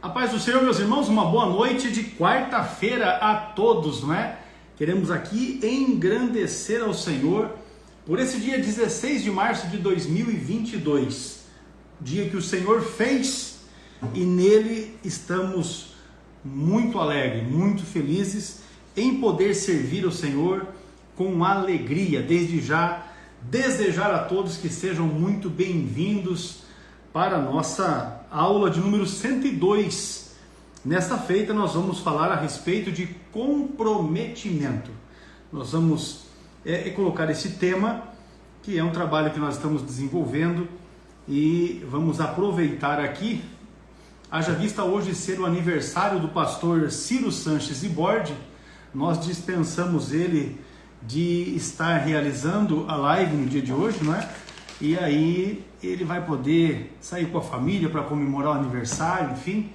A paz do Senhor, meus irmãos, uma boa noite de quarta-feira a todos, não é? Queremos aqui engrandecer ao Senhor por esse dia 16 de março de 2022, dia que o Senhor fez e nele estamos muito alegres, muito felizes em poder servir ao Senhor com alegria. Desde já, desejar a todos que sejam muito bem-vindos para a nossa aula de número 102. Nesta feita nós vamos falar a respeito de comprometimento. Nós vamos colocar esse tema, que é um trabalho que nós estamos desenvolvendo, e vamos aproveitar aqui, haja vista hoje ser o aniversário do pastor Ciro Sanches Ibordi. Nós dispensamos ele de estar realizando a live no dia de hoje, não é? E aí ele vai poder sair com a família para comemorar o aniversário, enfim,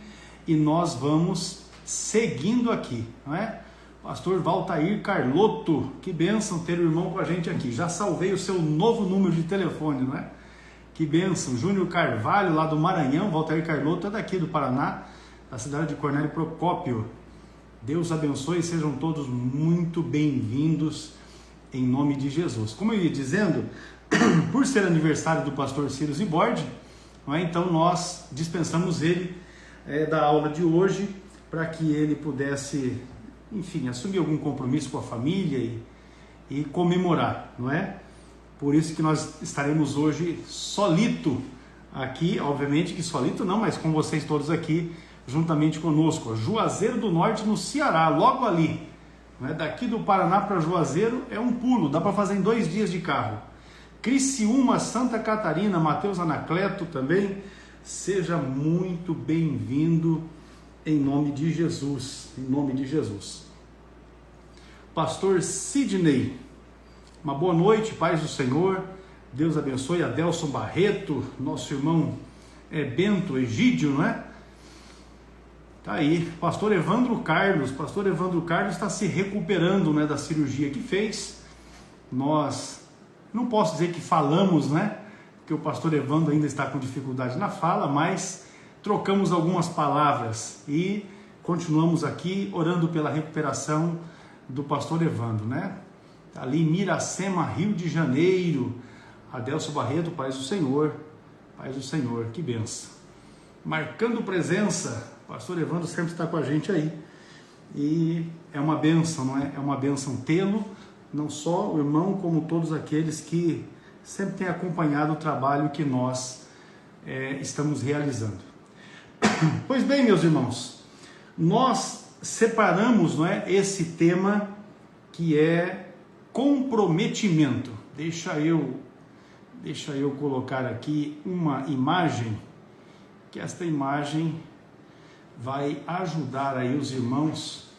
e nós vamos seguindo aqui, não é? Pastor Valtair Carlotto, que bênção ter o irmão com a gente aqui. Já salvei o seu novo número de telefone, não é? Que bênção. Júnior Carvalho, lá do Maranhão. Valtair Carlotto é daqui do Paraná, da cidade de Cornélio Procópio. Deus abençoe e sejam todos muito bem-vindos em nome de Jesus. Como eu ia dizendo, por ser aniversário do pastor Ciro Ibordi, não é? Então nós dispensamos ele da aula de hoje para que ele pudesse, enfim, assumir algum compromisso com a família e comemorar, não é? Por isso que nós estaremos hoje solito aqui, obviamente que solito não, mas com vocês todos aqui, juntamente conosco. Juazeiro do Norte, no Ceará, logo ali, não é? Daqui do Paraná para Juazeiro é um pulo, dá para fazer em 2 dias de carro. Criciúma, Santa Catarina, Mateus Anacleto também, seja muito bem-vindo em nome de Jesus, em nome de Jesus. Pastor Sidney, uma boa noite, paz do Senhor, Deus abençoe. Adelson Barreto, nosso irmão Bento Egídio, não é? Tá aí. Pastor Evandro Carlos está se recuperando, né, da cirurgia que fez. Nós, não posso dizer que falamos, né, porque o pastor Evandro ainda está com dificuldade na fala, mas trocamos algumas palavras e continuamos aqui orando pela recuperação do pastor Evandro, né? Tá ali em Miracema, Rio de Janeiro. Adelson Barreto, paz do Senhor, que benção. Marcando presença, pastor Evandro sempre está com a gente aí, e é uma bênção, não é? É uma bênção tê-lo, não só o irmão, como todos aqueles que sempre têm acompanhado o trabalho que nós estamos realizando. Pois bem, meus irmãos, nós separamos, não é, esse tema que é comprometimento. Deixa eu colocar aqui uma imagem, que esta imagem vai ajudar aí os irmãos.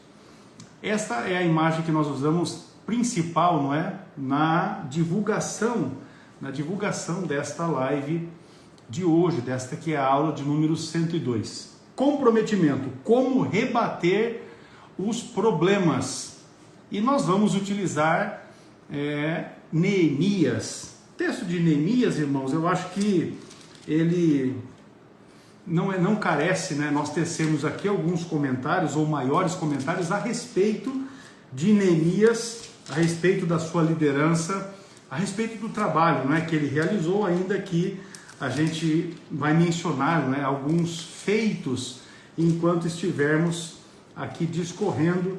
Esta é a imagem que nós usamos principal, não é? Na divulgação desta live de hoje, desta que é a aula de número 102. Comprometimento, como rebater os problemas. E nós vamos utilizar Neemias. O texto de Neemias, irmãos, eu acho que ele não carece, né? Nós tecemos aqui alguns comentários ou maiores comentários a respeito de Neemias, a respeito da sua liderança, a respeito do trabalho, não é, que ele realizou, ainda que a gente vai mencionar, não é, alguns feitos enquanto estivermos aqui discorrendo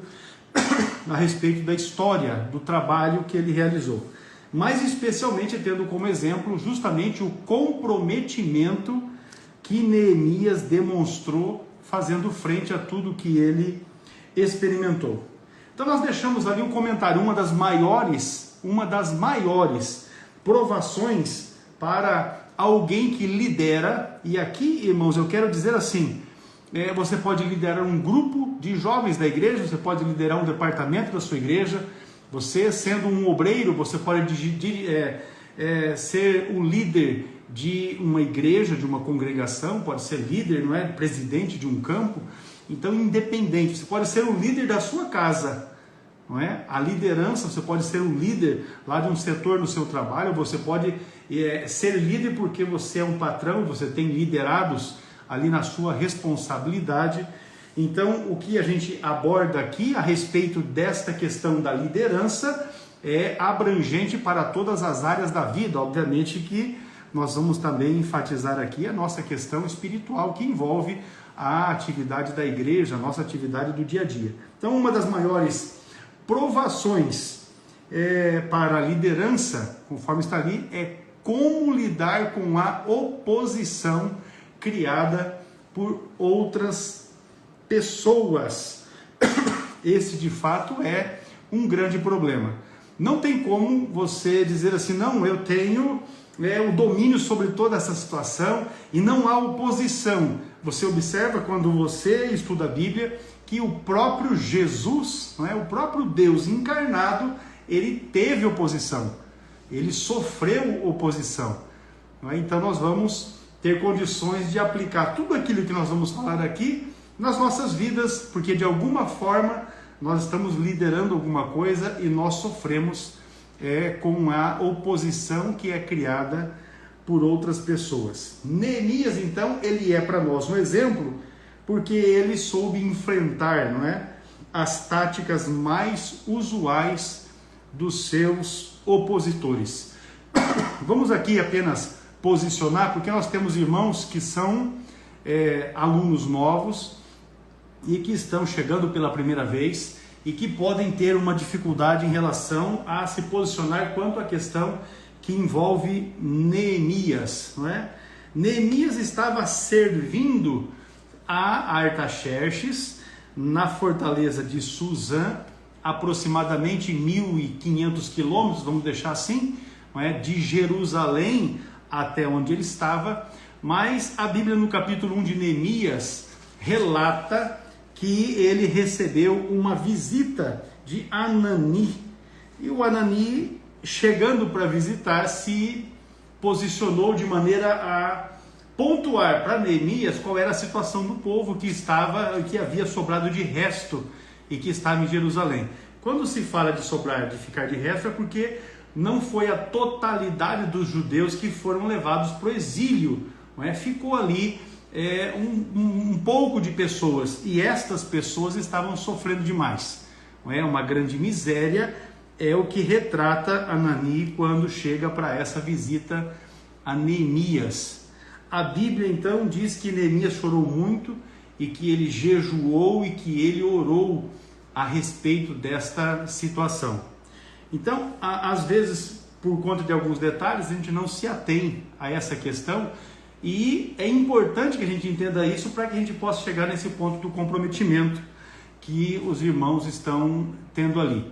a respeito da história do trabalho que ele realizou, mas especialmente tendo como exemplo justamente o comprometimento que Neemias demonstrou fazendo frente a tudo que ele experimentou. Então nós deixamos ali um comentário, uma das maiores provações para alguém que lidera, e aqui, irmãos, eu quero dizer assim, você pode liderar um grupo de jovens da igreja, você pode liderar um departamento da sua igreja, você sendo um obreiro, você pode ser o líder de uma igreja, de uma congregação, pode ser líder, não é? Presidente de um campo. Então, independente, você pode ser o líder da sua casa, não é? A liderança, você pode ser o líder lá de um setor no seu trabalho, você pode ser líder porque você é um patrão, você tem liderados ali na sua responsabilidade. Então, o que a gente aborda aqui a respeito desta questão da liderança é abrangente para todas as áreas da vida. Obviamente que nós vamos também enfatizar aqui a nossa questão espiritual, que envolve a atividade da igreja, a nossa atividade do dia a dia. Então, uma das maiores provações para a liderança, conforme está ali, é como lidar com a oposição criada por outras pessoas. Esse, de fato, é um grande problema. Não tem como você dizer assim, não, eu tenho o domínio sobre toda essa situação e não há oposição. Você observa quando você estuda a Bíblia que o próprio Jesus, não é, o próprio Deus encarnado, ele teve oposição, ele sofreu oposição. Não é? Então nós vamos ter condições de aplicar tudo aquilo que nós vamos falar aqui nas nossas vidas, porque de alguma forma nós estamos liderando alguma coisa e nós sofremos com a oposição que é criada por outras pessoas. Neemias, então, ele é para nós um exemplo, porque ele soube enfrentar, não é, as táticas mais usuais dos seus opositores. Vamos aqui apenas posicionar, porque nós temos irmãos que são alunos novos e que estão chegando pela primeira vez e que podem ter uma dificuldade em relação a se posicionar quanto à questão que envolve Neemias, não é? Neemias estava servindo a Artaxerxes na fortaleza de Suzã, aproximadamente 1.500 quilômetros, vamos deixar assim, não é? De Jerusalém até onde ele estava, mas a Bíblia no capítulo 1 de Neemias relata que ele recebeu uma visita de Anani, e o Anani, chegando para visitar, se posicionou de maneira a pontuar para Neemias qual era a situação do povo que havia sobrado de resto e que estava em Jerusalém. Quando se fala de sobrar, de ficar de resto, é porque não foi a totalidade dos judeus que foram levados para o exílio, não é? Ficou ali um pouco de pessoas, e estas pessoas estavam sofrendo demais, não é? Uma grande miséria é o que retrata Anani quando chega para essa visita a Neemias. A Bíblia então diz que Neemias chorou muito e que ele jejuou e que ele orou a respeito desta situação. Então, às vezes, por conta de alguns detalhes, a gente não se atém a essa questão, e é importante que a gente entenda isso para que a gente possa chegar nesse ponto do comprometimento que os irmãos estão tendo ali.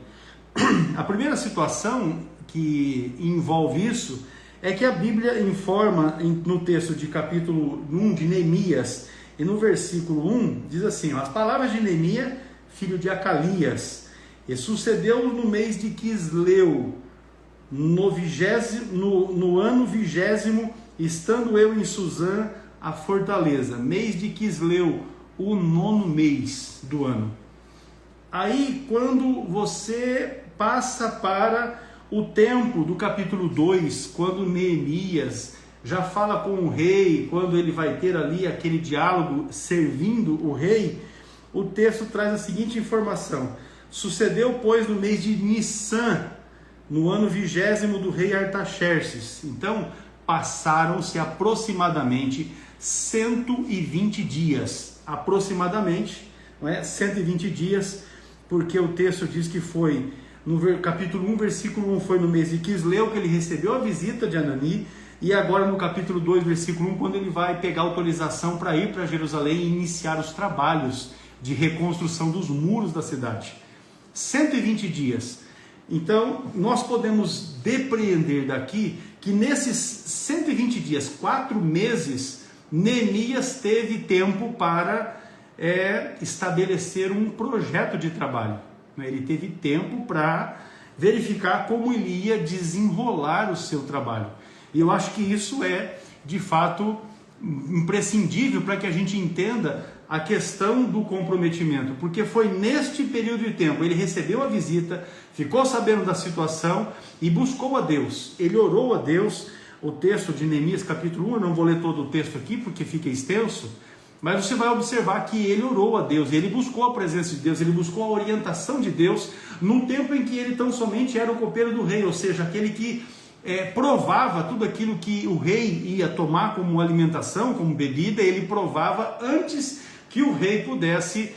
A primeira situação que envolve isso é que a Bíblia informa no texto de capítulo 1 de Neemias, e no versículo 1 diz assim, as palavras de Neemias, filho de Acalias, e sucedeu no mês de Quisleu, no ano 20º, estando eu em Suzã, a fortaleza, mês de Quisleu, o 9º mês do ano. Aí, quando você passa para o tempo do capítulo 2, quando Neemias já fala com o rei, quando ele vai ter ali aquele diálogo servindo o rei, o texto traz a seguinte informação: sucedeu, pois, no mês de Nissan, no ano 20º do rei Artaxerxes. Então, passaram-se aproximadamente 120 dias, aproximadamente, não é? 120 dias, porque o texto diz que foi, no capítulo 1, versículo 1, foi no mês de Quisleu que ele recebeu a visita de Anani, e agora no capítulo 2, versículo 1, quando ele vai pegar autorização para ir para Jerusalém e iniciar os trabalhos de reconstrução dos muros da cidade. 120 dias. Então, nós podemos depreender daqui que nesses 120 dias, 4 meses, Neemias teve tempo para estabelecer um projeto de trabalho. Ele teve tempo para verificar como ele ia desenrolar o seu trabalho. E eu acho que isso é, de fato, imprescindível para que a gente entenda a questão do comprometimento, porque foi neste período de tempo, ele recebeu a visita, ficou sabendo da situação e buscou a Deus, ele orou a Deus. O texto de Neemias capítulo 1, eu não vou ler todo o texto aqui porque fica extenso, Mas você vai observar que ele orou a Deus, ele buscou a presença de Deus, ele buscou a orientação de Deus, no tempo em que ele tão somente era o copeiro do rei, ou seja, aquele que provava tudo aquilo que o rei ia tomar como alimentação, como bebida, ele provava antes que o rei pudesse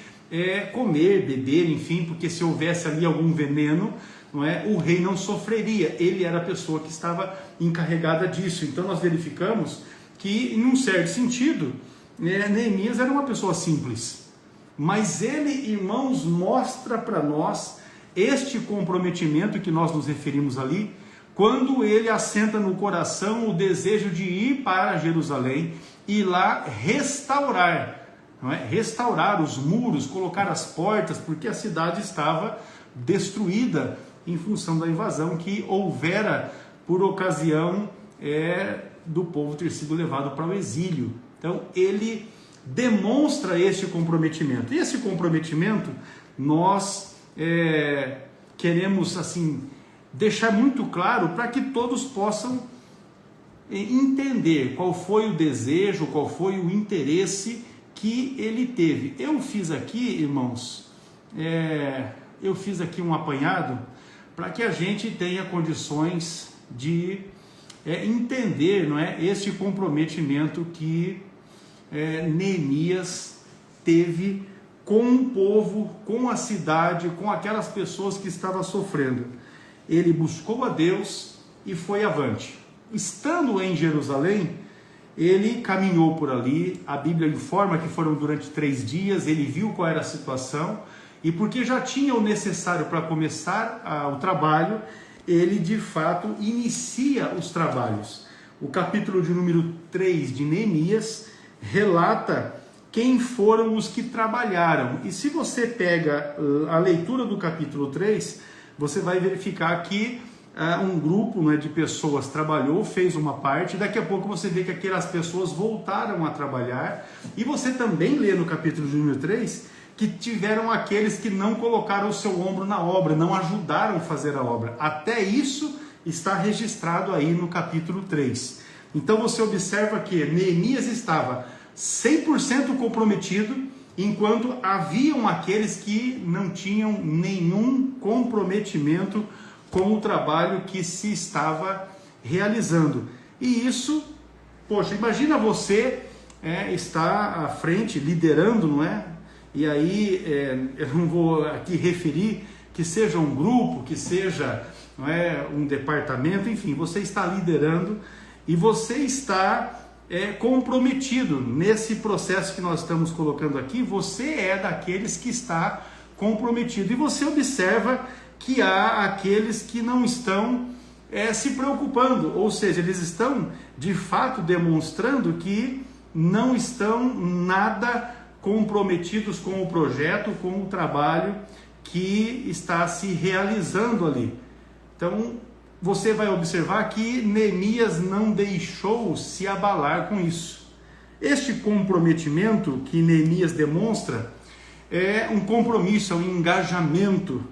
comer, beber, enfim, porque se houvesse ali algum veneno, não é, o rei não sofreria, ele era a pessoa que estava encarregada disso. Então nós verificamos que, em um certo sentido, Neemias era uma pessoa simples, mas ele, irmãos, mostra para nós este comprometimento que nós nos referimos ali, quando ele assenta no coração o desejo de ir para Jerusalém e lá restaurar, não é? Restaurar os muros, colocar as portas, porque a cidade estava destruída em função da invasão que houvera por ocasião do povo ter sido levado para o exílio. Então ele demonstra este comprometimento. E esse comprometimento nós queremos assim deixar muito claro para que todos possam entender qual foi o desejo, qual foi o interesse que ele teve. Eu fiz aqui, irmãos, eu fiz aqui um apanhado para que a gente tenha condições de entender, não é, este comprometimento que Neemias teve com o povo, com a cidade, com aquelas pessoas que estavam sofrendo. Ele buscou a Deus e foi avante. Estando em Jerusalém, ele caminhou por ali, a Bíblia informa que foram durante 3 dias, ele viu qual era a situação, e porque já tinha o necessário para começar o trabalho, ele de fato inicia os trabalhos. O capítulo de número 3 de Neemias relata quem foram os que trabalharam. E se você pega a leitura do capítulo 3, você vai verificar que um grupo de pessoas trabalhou, fez uma parte, daqui a pouco você vê que aquelas pessoas voltaram a trabalhar, e você também lê no capítulo de número 3 que tiveram aqueles que não colocaram o seu ombro na obra, não ajudaram a fazer a obra. Até isso está registrado aí no capítulo 3. Então você observa que Neemias estava 100% comprometido, enquanto haviam aqueles que não tinham nenhum comprometimento com o trabalho que se estava realizando. E isso, poxa, imagina você estar à frente, liderando, não é? E aí, eu não vou aqui referir que seja um grupo, que seja um departamento, enfim, você está liderando e você está comprometido nesse processo que nós estamos colocando aqui. Você é daqueles que está comprometido, e você observa que há aqueles que não estão se preocupando, ou seja, eles estão de fato demonstrando que não estão nada comprometidos com o projeto, com o trabalho que está se realizando ali. Então você vai observar que Neemias não deixou se abalar com isso. Este comprometimento que Neemias demonstra é um compromisso, é um engajamento,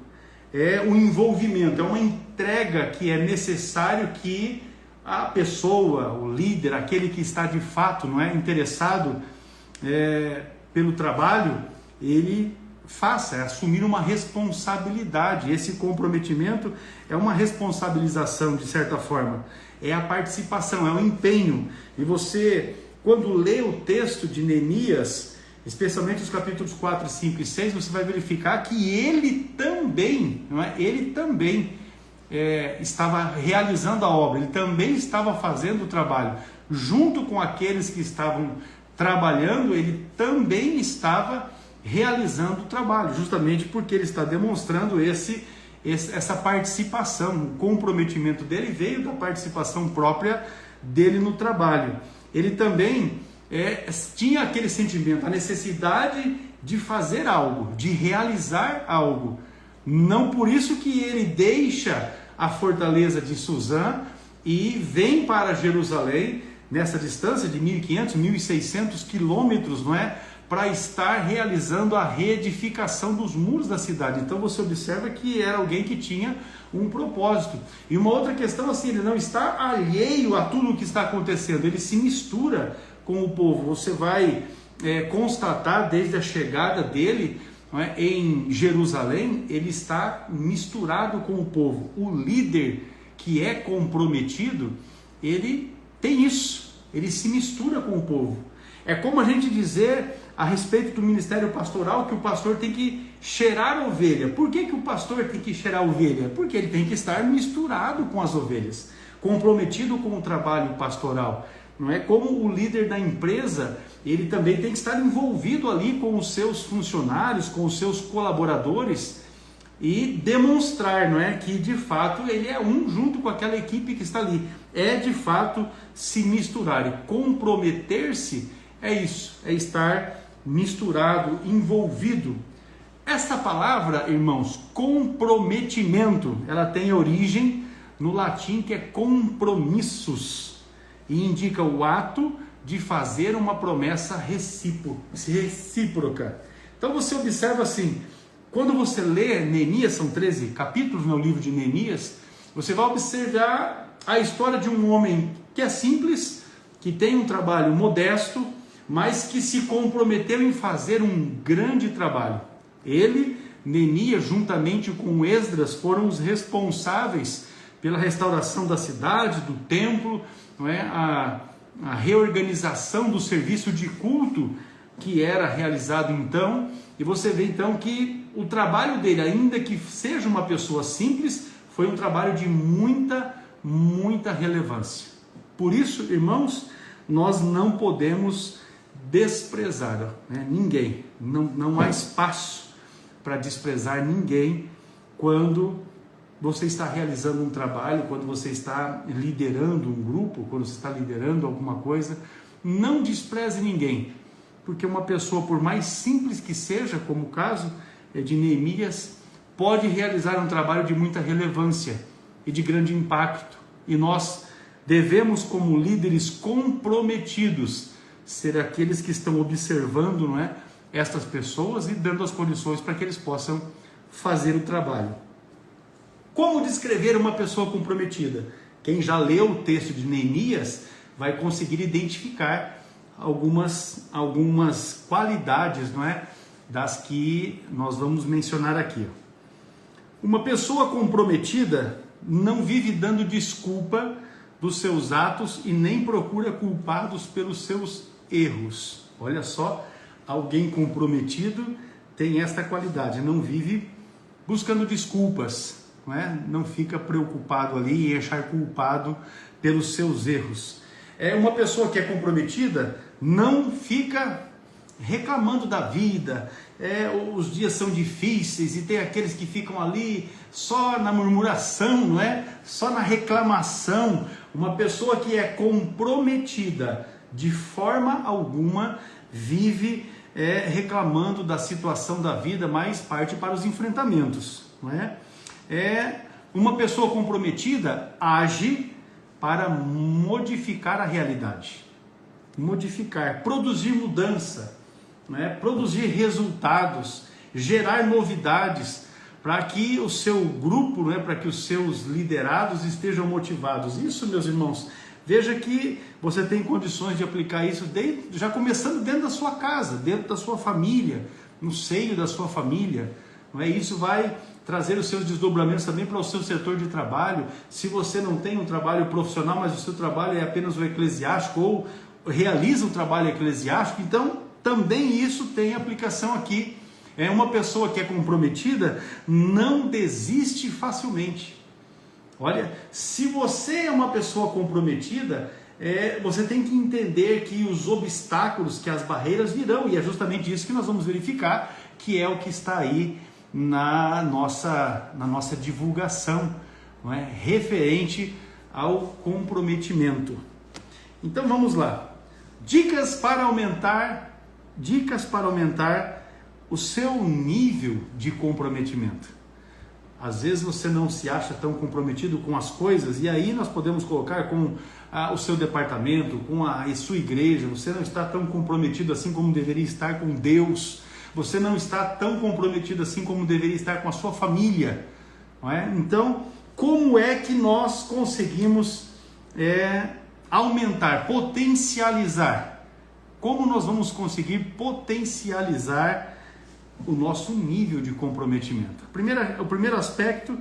é um envolvimento, é uma entrega que é necessário que a pessoa, o líder, aquele que está de fato interessado pelo trabalho, ele faça, assumir uma responsabilidade. Esse comprometimento é uma responsabilização, de certa forma, é a participação, é o empenho. E você, quando lê o texto de Neemias, especialmente os capítulos 4, 5 e 6, você vai verificar que ele também, ele também estava realizando a obra, ele também estava fazendo o trabalho, junto com aqueles que estavam trabalhando, ele também estava realizando o trabalho, justamente porque ele está demonstrando essa participação. O comprometimento dele veio da participação própria dele no trabalho. Ele também tinha aquele sentimento, a necessidade de fazer algo, de realizar algo. Não por isso que ele deixa a fortaleza de Suzã e vem para Jerusalém, nessa distância de 1.500, 1.600 quilômetros, para estar realizando a reedificação dos muros da cidade. Então você observa que era alguém que tinha um propósito. E uma outra questão, assim, ele não está alheio a tudo o que está acontecendo, ele se mistura com o povo. Você vai constatar desde a chegada dele, não é, em Jerusalém, ele está misturado com o povo. O líder que é comprometido, ele tem isso, ele se mistura com o povo. É como a gente dizer a respeito do ministério pastoral que o pastor tem que cheirar a ovelha. Por que o pastor tem que cheirar a ovelha? Porque ele tem que estar misturado com as ovelhas, comprometido com o trabalho pastoral. Não é como o líder da empresa, ele também tem que estar envolvido ali com os seus funcionários, com os seus colaboradores e demonstrar, não é, que de fato ele é um junto com aquela equipe que está ali. É de fato se misturar e comprometer-se, é isso, é estar misturado, envolvido. Essa palavra, irmãos, comprometimento, ela tem origem no latim que é compromissos e indica o ato de fazer uma promessa recíproca. Então você observa assim, quando você lê Neemias, são 13 capítulos no livro de Neemias, você vai observar a história de um homem que é simples, que tem um trabalho modesto, mas que se comprometeu em fazer um grande trabalho. Ele, Neemias, juntamente com Esdras, foram os responsáveis pela restauração da cidade, do templo, não é? A reorganização do serviço de culto que era realizado então, e você vê então que o trabalho dele, ainda que seja uma pessoa simples, foi um trabalho de muita relevância. Por isso, irmãos, nós não podemos desprezar, né, ninguém, não há espaço para desprezar ninguém quando você está realizando um trabalho, quando você está liderando um grupo, quando você está liderando alguma coisa. Não despreze ninguém, porque uma pessoa, por mais simples que seja, como o caso de Neemias, pode realizar um trabalho de muita relevância e de grande impacto, e nós devemos, como líderes comprometidos, ser aqueles que estão observando, não é, estas pessoas e dando as condições para que eles possam fazer o trabalho. Como descrever uma pessoa comprometida? Quem já leu o texto de Neemias vai conseguir identificar algumas qualidades, não é, das que nós vamos mencionar aqui. Uma pessoa comprometida não vive dando desculpa dos seus atos e nem procura culpados pelos seus erros. Olha só, alguém comprometido tem esta qualidade, não vive buscando desculpas, não fica preocupado ali em achar culpado pelos seus erros. Uma pessoa que é comprometida não fica reclamando da vida, os dias são difíceis e tem aqueles que ficam ali só na murmuração, não é? Só na reclamação. Uma pessoa que é comprometida de forma alguma vive reclamando da situação da vida, mas parte para os enfrentamentos, não é? Uma pessoa comprometida age para modificar a realidade, produzir mudança, produzir resultados, gerar novidades, para que o seu grupo, para que os seus liderados estejam motivados. Isso, meus irmãos, veja que você tem condições de aplicar isso já começando dentro da sua casa, dentro da sua família, no seio da sua família. Isso vai trazer os seus desdobramentos também para o seu setor de trabalho. Se você não tem um trabalho profissional, mas o seu trabalho é apenas o eclesiástico ou realiza o trabalho eclesiástico, então também isso tem aplicação aqui. Uma pessoa que é comprometida não desiste facilmente. Olha, se você é uma pessoa comprometida, você tem que entender que os obstáculos, que as barreiras virão, e é justamente isso que nós vamos verificar, que é o que está aí na nossa divulgação, não é? Referente ao comprometimento. Então vamos lá. Dicas para aumentar o seu nível de comprometimento. Às vezes você não se acha tão comprometido com as coisas, e aí nós podemos colocar com o seu departamento, com a sua igreja. Você não está tão comprometido assim como deveria estar com Deus. Você não está tão comprometido assim como deveria estar com a sua família, não é? Então, como é que nós conseguimos aumentar, potencializar como nós vamos conseguir potencializar o nosso nível de comprometimento? O primeiro aspecto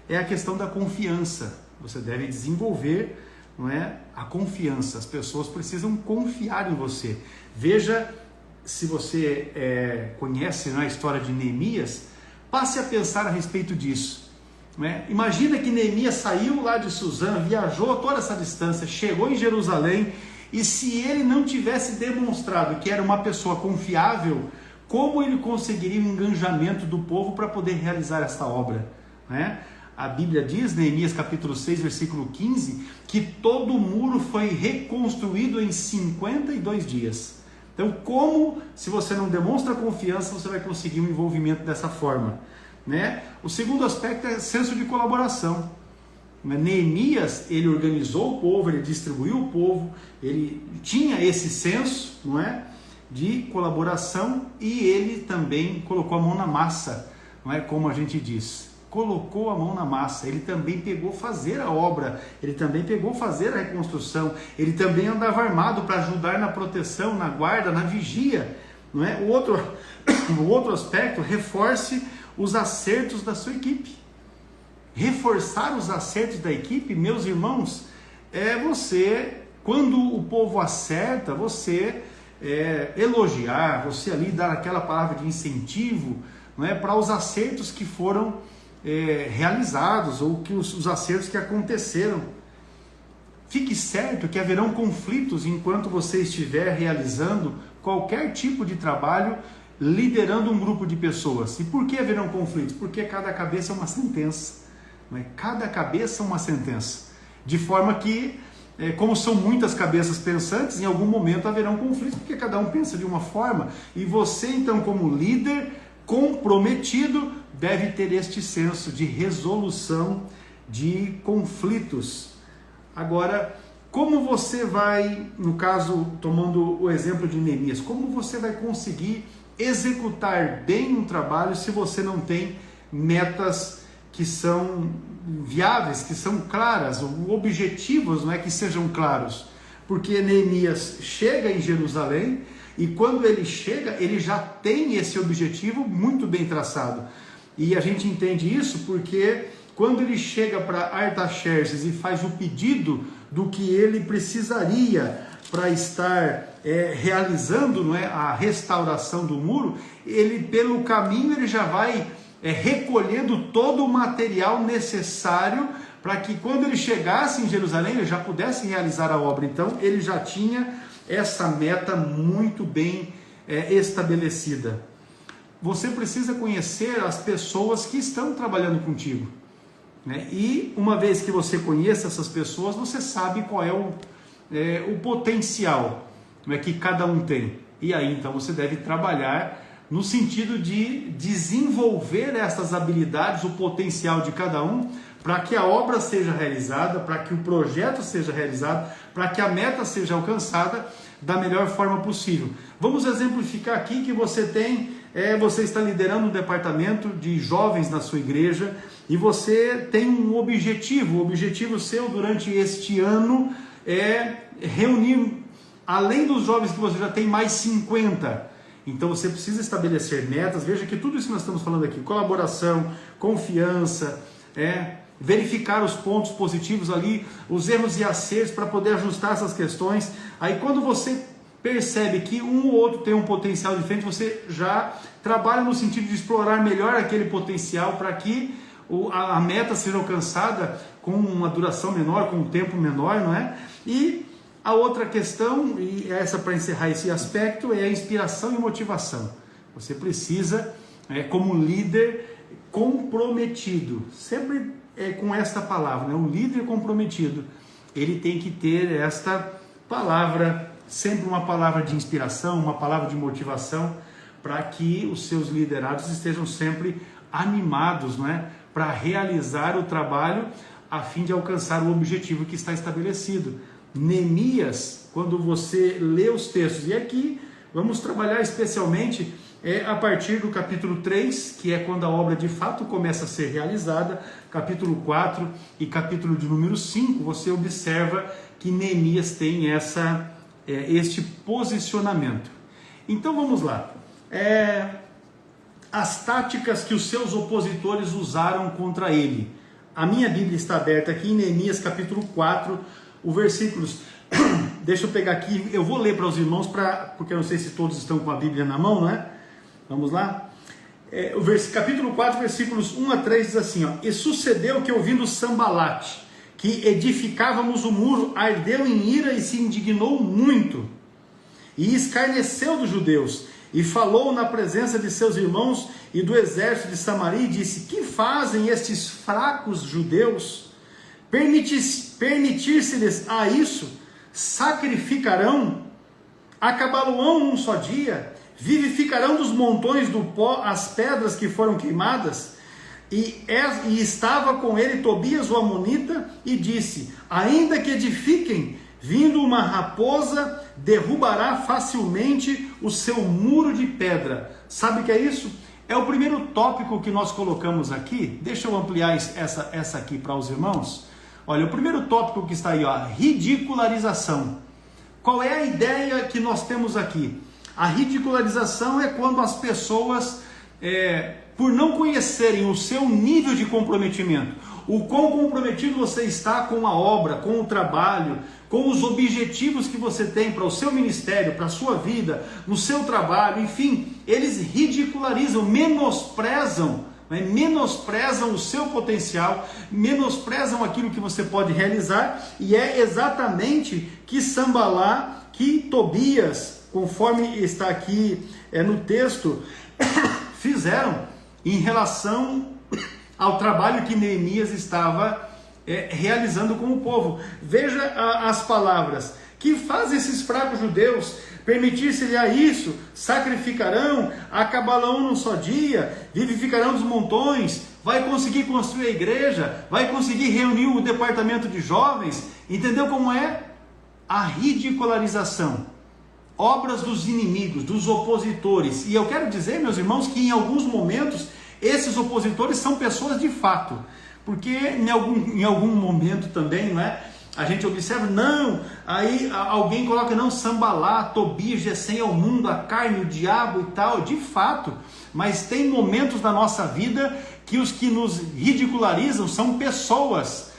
é a questão da confiança. Você deve desenvolver, não é, a confiança. As pessoas precisam confiar em você. Veja, se você conhece, né, a história de Neemias, passe a pensar a respeito disso. Né? Imagina que Neemias saiu lá de Suzã, viajou toda essa distância, chegou em Jerusalém, e se ele não tivesse demonstrado que era uma pessoa confiável, como ele conseguiria o engajamento do povo para poder realizar esta obra? Né? A Bíblia diz, Neemias capítulo 6, versículo 15, que todo o muro foi reconstruído em 52 dias. Então, como, se você não demonstra confiança, você vai conseguir um envolvimento dessa forma? Né? O segundo aspecto é senso de colaboração. Neemias, ele organizou o povo, ele distribuiu o povo, ele tinha esse senso, não é, de colaboração, e ele também colocou a mão na massa, não é, como a gente diz, colocou a mão na massa. Ele também pegou fazer a obra, ele também pegou fazer a reconstrução, ele também andava armado para ajudar na proteção, na guarda, na vigia, não é? O outro aspecto, reforce os acertos da sua equipe. Reforçar os acertos da equipe, meus irmãos, é você, quando o povo acerta, você elogiar, você ali dar aquela palavra de incentivo, não é, para os acertos que foram realizados, ou que os acertos que aconteceram. Fique certo que haverão conflitos enquanto você estiver realizando qualquer tipo de trabalho, liderando um grupo de pessoas. E por que haverão conflitos? Porque cada cabeça é uma sentença. Cada cabeça é uma sentença, de forma que, como são muitas cabeças pensantes, em algum momento haverão conflitos, porque cada um pensa de uma forma, e você então, como líder comprometido, deve ter este senso de resolução de conflitos. Agora, como você vai, no caso, tomando o exemplo de Neemias, como você vai conseguir executar bem um trabalho se você não tem metas que são viáveis, que são claras, objetivos, não é, que sejam claros? Porque Neemias chega em Jerusalém, e quando ele chega, ele já tem esse objetivo muito bem traçado. E a gente entende isso porque quando ele chega para Artaxerxes e faz o pedido do que ele precisaria para estar realizando, não é, a restauração do muro, ele, pelo caminho, ele já vai recolhendo todo o material necessário para que quando ele chegasse em Jerusalém, ele já pudesse realizar a obra. Então, ele já tinha essa meta muito bem estabelecida. Você precisa conhecer as pessoas que estão trabalhando contigo, né? E uma vez que você conheça essas pessoas, você sabe qual é o potencial, né, que cada um tem. E aí, então, você deve trabalhar no sentido de desenvolver essas habilidades, o potencial de cada um, para que a obra seja realizada, para que o projeto seja realizado, para que a meta seja alcançada da melhor forma possível. Vamos exemplificar aqui que você está liderando um departamento de jovens na sua igreja, e você tem um objetivo. O objetivo seu durante este ano é reunir, além dos jovens que você já tem, mais 50. Então você precisa estabelecer metas. Veja que tudo isso que nós estamos falando aqui, colaboração, confiança, verificar os pontos positivos ali, os erros e acertos para poder ajustar essas questões. Aí quando você percebe que um ou outro tem um potencial diferente, você já trabalha no sentido de explorar melhor aquele potencial para que a meta seja alcançada com uma duração menor, com um tempo menor, não é? E a outra questão, e essa para encerrar esse aspecto, é a inspiração e motivação. Você precisa, como líder comprometido, sempre com esta palavra, né? O líder comprometido, ele tem que ter esta palavra, sempre uma palavra de inspiração, uma palavra de motivação, para que os seus liderados estejam sempre animados, não é? Para realizar o trabalho a fim de alcançar o objetivo que está estabelecido. Neemias, quando você lê os textos, e aqui vamos trabalhar especialmente a partir do capítulo 3, que é quando a obra de fato começa a ser realizada, capítulo 4 e capítulo de número 5, você observa que Neemias tem essa este posicionamento. Então vamos lá. As táticas que os seus opositores usaram contra ele. A minha Bíblia está aberta aqui em Neemias capítulo 4, o versículos... Deixa eu pegar aqui, eu vou ler para os irmãos, porque eu não sei se todos estão com a Bíblia na mão, né? Vamos lá. Capítulo 4, versículos 1 a 3 diz assim, ó: E sucedeu que, ouvindo Sambalate, que edificávamos o muro, ardeu em ira e se indignou muito, e escarneceu dos judeus, e falou na presença de seus irmãos e do exército de Samaria, e disse: Que fazem estes fracos judeus? Permitir-se-lhes a isso? Sacrificarão? Acabá-lo-ão num só dia? Vivificarão dos montões do pó as pedras que foram queimadas? E estava com ele Tobias o Amonita, e disse: Ainda que edifiquem, vindo uma raposa, derrubará facilmente o seu muro de pedra. Sabe o que é isso? É o primeiro tópico que nós colocamos aqui. Deixa eu ampliar essa aqui para os irmãos. Olha, o primeiro tópico que está aí, ó, ridicularização. Qual é a ideia que nós temos aqui? A ridicularização é quando as pessoas, por não conhecerem o seu nível de comprometimento, o quão comprometido você está com a obra, com o trabalho, com os objetivos que você tem para o seu ministério, para a sua vida, no seu trabalho, enfim, eles ridicularizam, menosprezam o seu potencial, menosprezam aquilo que você pode realizar, e é exatamente que Sambalá, que Tobias, conforme está aqui no texto, fizeram em relação ao trabalho que Neemias estava realizando com o povo. Veja as palavras: que faz esses fracos judeus? Permitir-se-lhe a isso? Sacrificarão? Acabá-lo num só dia? Vivificarão dos montões? Vai conseguir construir a igreja? Vai conseguir reunir o departamento de jovens? Entendeu como é? A ridicularização. Obras dos inimigos, dos opositores. E eu quero dizer, meus irmãos, que em alguns momentos esses opositores são pessoas de fato. Porque em algum momento também, não é? A gente observa, não, aí alguém coloca, não, Sambalá, Tobias, Gesem é o mundo, a carne, o diabo e tal, de fato, mas tem momentos da nossa vida que os que nos ridicularizam são pessoas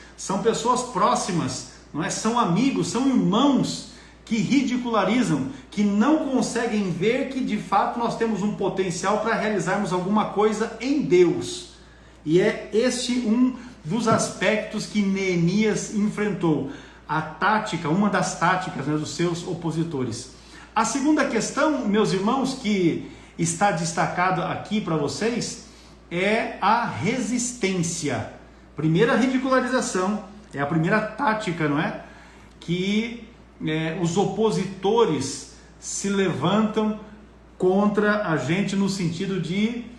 próximas, não é? São amigos, são irmãos que ridicularizam, que não conseguem ver que de fato nós temos um potencial para realizarmos alguma coisa em Deus. E é este um dos aspectos que Neemias enfrentou, a tática, uma das táticas, né, dos seus opositores. A segunda questão, meus irmãos, que está destacado aqui para vocês, é a resistência. Primeira ridicularização, é a primeira tática, não é? Que os opositores se levantam contra a gente no sentido de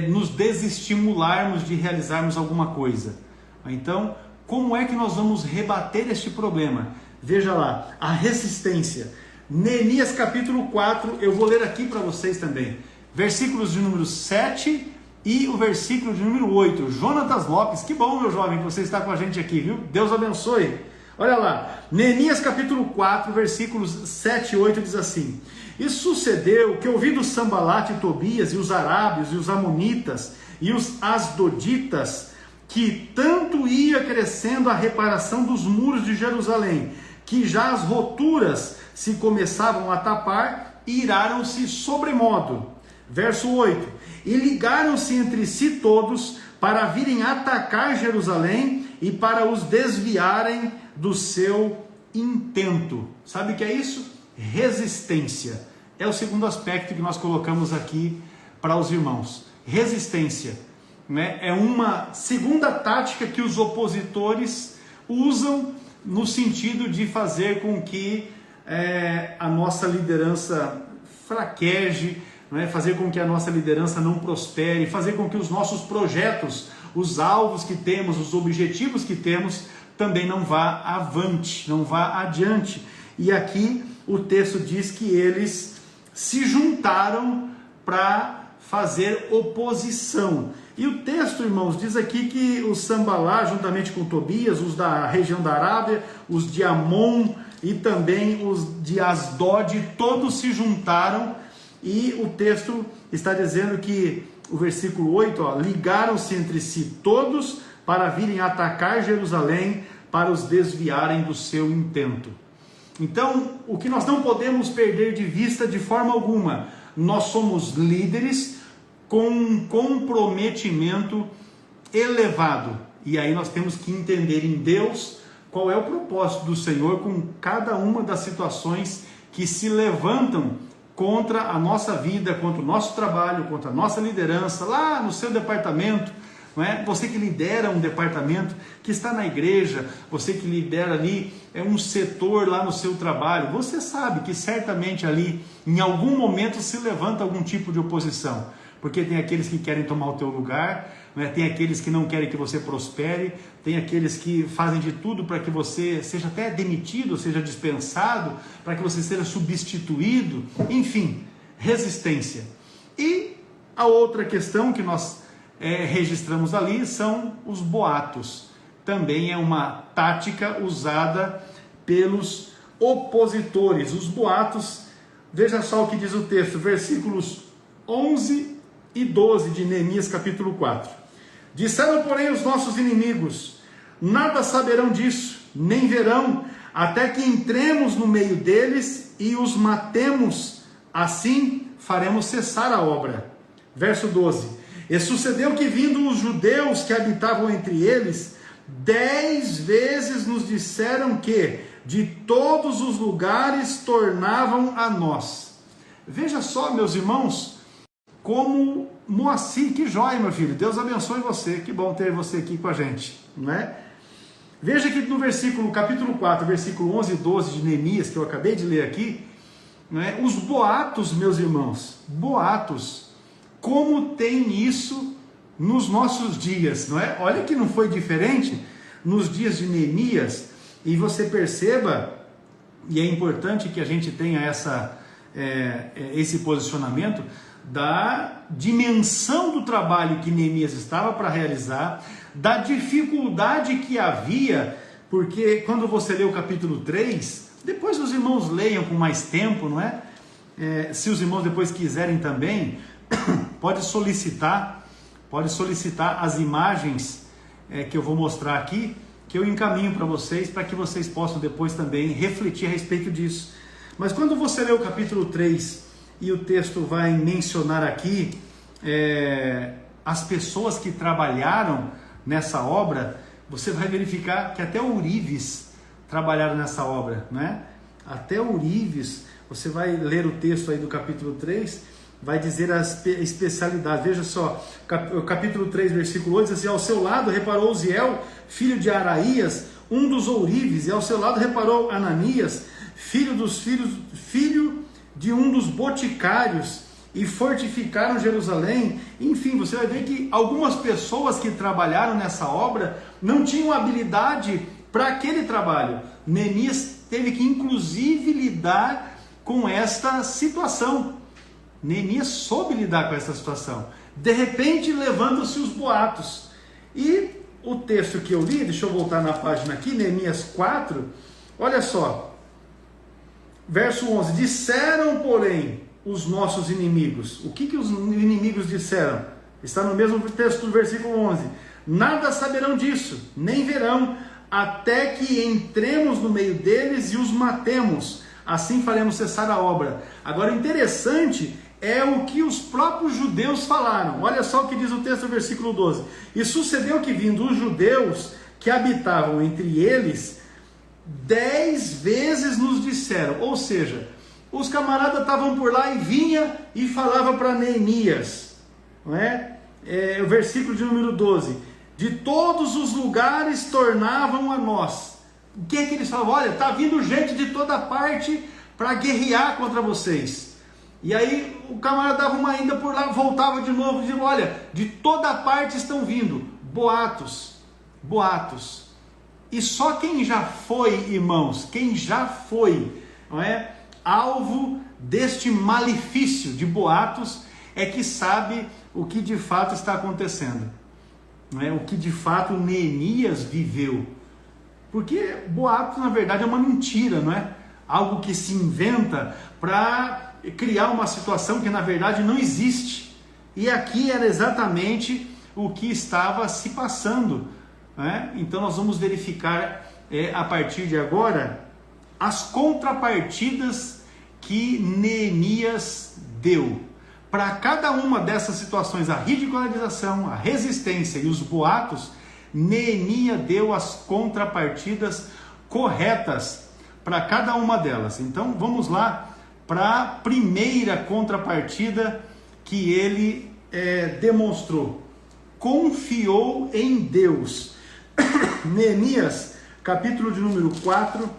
nos desestimularmos de realizarmos alguma coisa. Então, como é que nós vamos rebater este problema? Veja lá, a resistência. Neemias capítulo 4, eu vou ler aqui para vocês também. Versículos de número 7 e o versículo de número 8. Jonatas Lopes, que bom, meu jovem, que você está com a gente aqui, viu? Deus abençoe. Olha lá, Neemias capítulo 4, versículos 7 e 8 diz assim: E sucedeu que, ouvindo Sambalate e Tobias, e os arábios, e os amonitas, e os asdoditas, que tanto ia crescendo a reparação dos muros de Jerusalém, que já as roturas se começavam a tapar, iraram-se sobremodo. Verso 8: E ligaram-se entre si todos para virem atacar Jerusalém e para os desviarem do seu intento. Sabe o que é isso? Resistência. É o segundo aspecto que nós colocamos aqui para os irmãos. Resistência, né? É uma segunda tática que os opositores usam no sentido de fazer com que a nossa liderança fraqueje, né? Fazer com que a nossa liderança não prospere, fazer com que os nossos projetos, os alvos que temos, os objetivos que temos, também não vá avante, não vá adiante. E aqui o texto diz que eles se juntaram para fazer oposição. E o texto, irmãos, diz aqui que os Sambalá, juntamente com Tobias, os da região da Arábia, os de Amon e também os de Asdod, todos se juntaram, e o texto está dizendo que, o versículo 8, ligaram-se entre si todos para virem atacar Jerusalém, para os desviarem do seu intento. Então, o que nós não podemos perder de vista de forma alguma, nós somos líderes com um comprometimento elevado. E aí nós temos que entender em Deus qual é o propósito do Senhor com cada uma das situações que se levantam contra a nossa vida, contra o nosso trabalho, contra a nossa liderança, lá no seu departamento. Não é? Você que lidera um departamento, que está na igreja, você que lidera ali um setor lá no seu trabalho, você sabe que certamente ali, em algum momento, se levanta algum tipo de oposição, porque tem aqueles que querem tomar o teu lugar, não é? Tem aqueles que não querem que você prospere, tem aqueles que fazem de tudo para que você seja até demitido, seja dispensado, para que você seja substituído, enfim, resistência. E a outra questão que nós registramos ali são os boatos. Também é uma tática usada pelos opositores. Os boatos, veja só o que diz o texto, versículos 11 e 12 de Neemias capítulo 4. Disseram, porém, os nossos inimigos: nada saberão disso, nem verão, até que entremos no meio deles e os matemos, assim faremos cessar a obra. Verso 12. E sucedeu que, vindo os judeus que habitavam entre eles, 10 vezes nos disseram que de todos os lugares tornavam a nós. Veja só, meus irmãos, como Moacir, que joia, meu filho, Deus abençoe você, que bom ter você aqui com a gente, não é? Veja que no capítulo 4, versículo 11 e 12 de Neemias, que eu acabei de ler aqui, não é? Os boatos, meus irmãos, boatos, como tem isso nos nossos dias, não é? Olha que não foi diferente nos dias de Neemias, e você perceba, e é importante que a gente tenha esse posicionamento, da dimensão do trabalho que Neemias estava para realizar, da dificuldade que havia, porque quando você lê o capítulo 3, depois os irmãos leiam com mais tempo, não é? Se os irmãos depois quiserem também, pode solicitar as imagens que eu vou mostrar aqui, que eu encaminho para que vocês possam depois também refletir a respeito disso. Mas quando você lê o capítulo 3, e o texto vai mencionar aqui as pessoas que trabalharam nessa obra, você vai verificar que até ourives trabalharam nessa obra, né? Até ourives, você vai ler o texto aí do capítulo 3, vai dizer as especialidades. Veja só, o capítulo 3, versículo 8, diz assim: ao seu lado reparou Uziel, filho de Araías, um dos ourives, e ao seu lado reparou Ananias, filho de um dos boticários, e fortificaram Jerusalém. Enfim, você vai ver que algumas pessoas que trabalharam nessa obra não tinham habilidade para aquele trabalho. Neemias teve que inclusive lidar com esta situação. Neemias soube lidar com essa situação. De repente levantam-se os boatos. E o texto que eu li, deixa eu voltar na página aqui, Neemias 4, olha só. Verso 11, disseram, porém, os nossos inimigos. O que os inimigos disseram? Está no mesmo texto do versículo 11. Nada saberão disso, nem verão, até que entremos no meio deles e os matemos. Assim faremos cessar a obra. Agora, interessante é o que os próprios judeus falaram. Olha só o que diz o texto do versículo 12. E sucedeu que, vindo os judeus que habitavam entre eles, 10 vezes nos disseram, ou seja, os camaradas estavam por lá e vinha e falava para Neemias, não é? O versículo de número 12, de todos os lugares tornavam a nós. O que é que eles falavam? Olha, está vindo gente de toda parte para guerrear contra vocês. E aí o camarada dava uma ida por lá, voltava de novo, dizia, olha, de toda parte estão vindo boatos. E só quem já foi, irmãos, quem já foi, não é, alvo deste malefício de boatos, é que sabe o que de fato está acontecendo, não é? O que de fato Neemias viveu. Porque boato, na verdade, é uma mentira, não é? Algo que se inventa para criar uma situação que, na verdade, não existe. E aqui era exatamente o que estava se passando, né? Então, nós vamos verificar, a partir de agora, as contrapartidas que Neemias deu. Para cada uma dessas situações, a ridicularização, a resistência e os boatos, Neemias deu as contrapartidas corretas para cada uma delas. Então vamos lá para a primeira contrapartida que ele demonstrou. Confiou em Deus. Neemias, capítulo de número 4,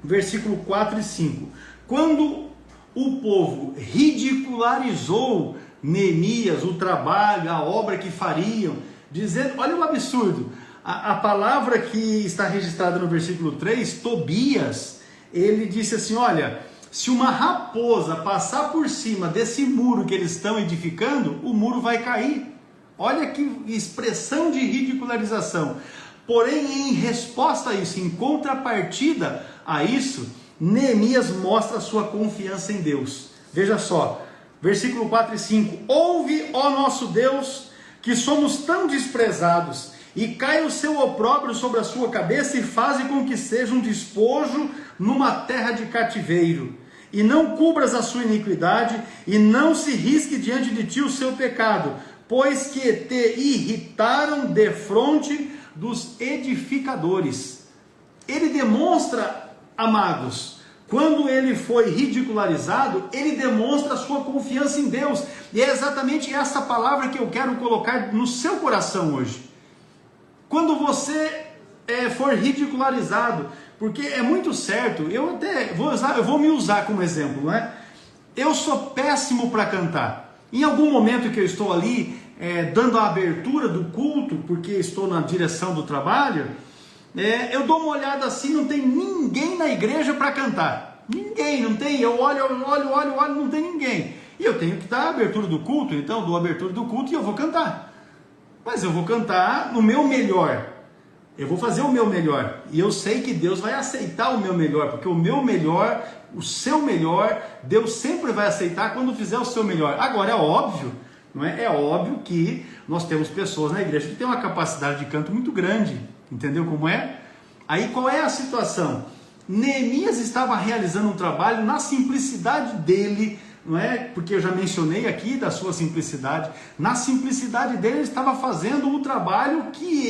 versículo 4 e 5. Quando o povo ridicularizou Neemias, o trabalho, a obra que fariam, dizendo, olha o absurdo, a palavra que está registrada no versículo 3, Tobias, ele disse assim, olha, se uma raposa passar por cima desse muro que eles estão edificando, o muro vai cair. Olha que expressão de ridicularização. Porém, em resposta a isso, em contrapartida a isso, Neemias mostra a sua confiança em Deus. Veja só, versículo 4 e 5. Ouve, ó nosso Deus, que somos tão desprezados, e caia o seu opróbrio sobre a sua cabeça, e faze com que seja um despojo numa terra de cativeiro. E não cubras a sua iniquidade, e não se risque diante de ti o seu pecado, pois que te irritaram defronte dos edificadores. Ele demonstra, amados, quando ele foi ridicularizado, ele demonstra a sua confiança em Deus. E é exatamente essa palavra que eu quero colocar no seu coração hoje. Quando você for ridicularizado, porque é muito certo, eu vou me usar como exemplo, não é? Eu sou péssimo para cantar. Em algum momento que eu estou ali dando a abertura do culto, porque estou na direção do trabalho, eu dou uma olhada assim, não tem ninguém na igreja para cantar. Ninguém, não tem. Eu olho, não tem ninguém. E eu tenho que dar a abertura do culto, então eu dou a abertura do culto e eu vou cantar. Mas eu vou cantar no meu melhor. Eu vou fazer o meu melhor. E eu sei que Deus vai aceitar o meu melhor, porque o meu melhor, o seu melhor, Deus sempre vai aceitar quando fizer o seu melhor. Agora é óbvio, não é? É óbvio que nós temos pessoas na igreja que têm uma capacidade de canto muito grande. Entendeu como é? Aí qual é a situação? Neemias estava realizando um trabalho na simplicidade dele, não é? Porque eu já mencionei aqui da sua simplicidade. Na simplicidade dele, ele estava fazendo o trabalho que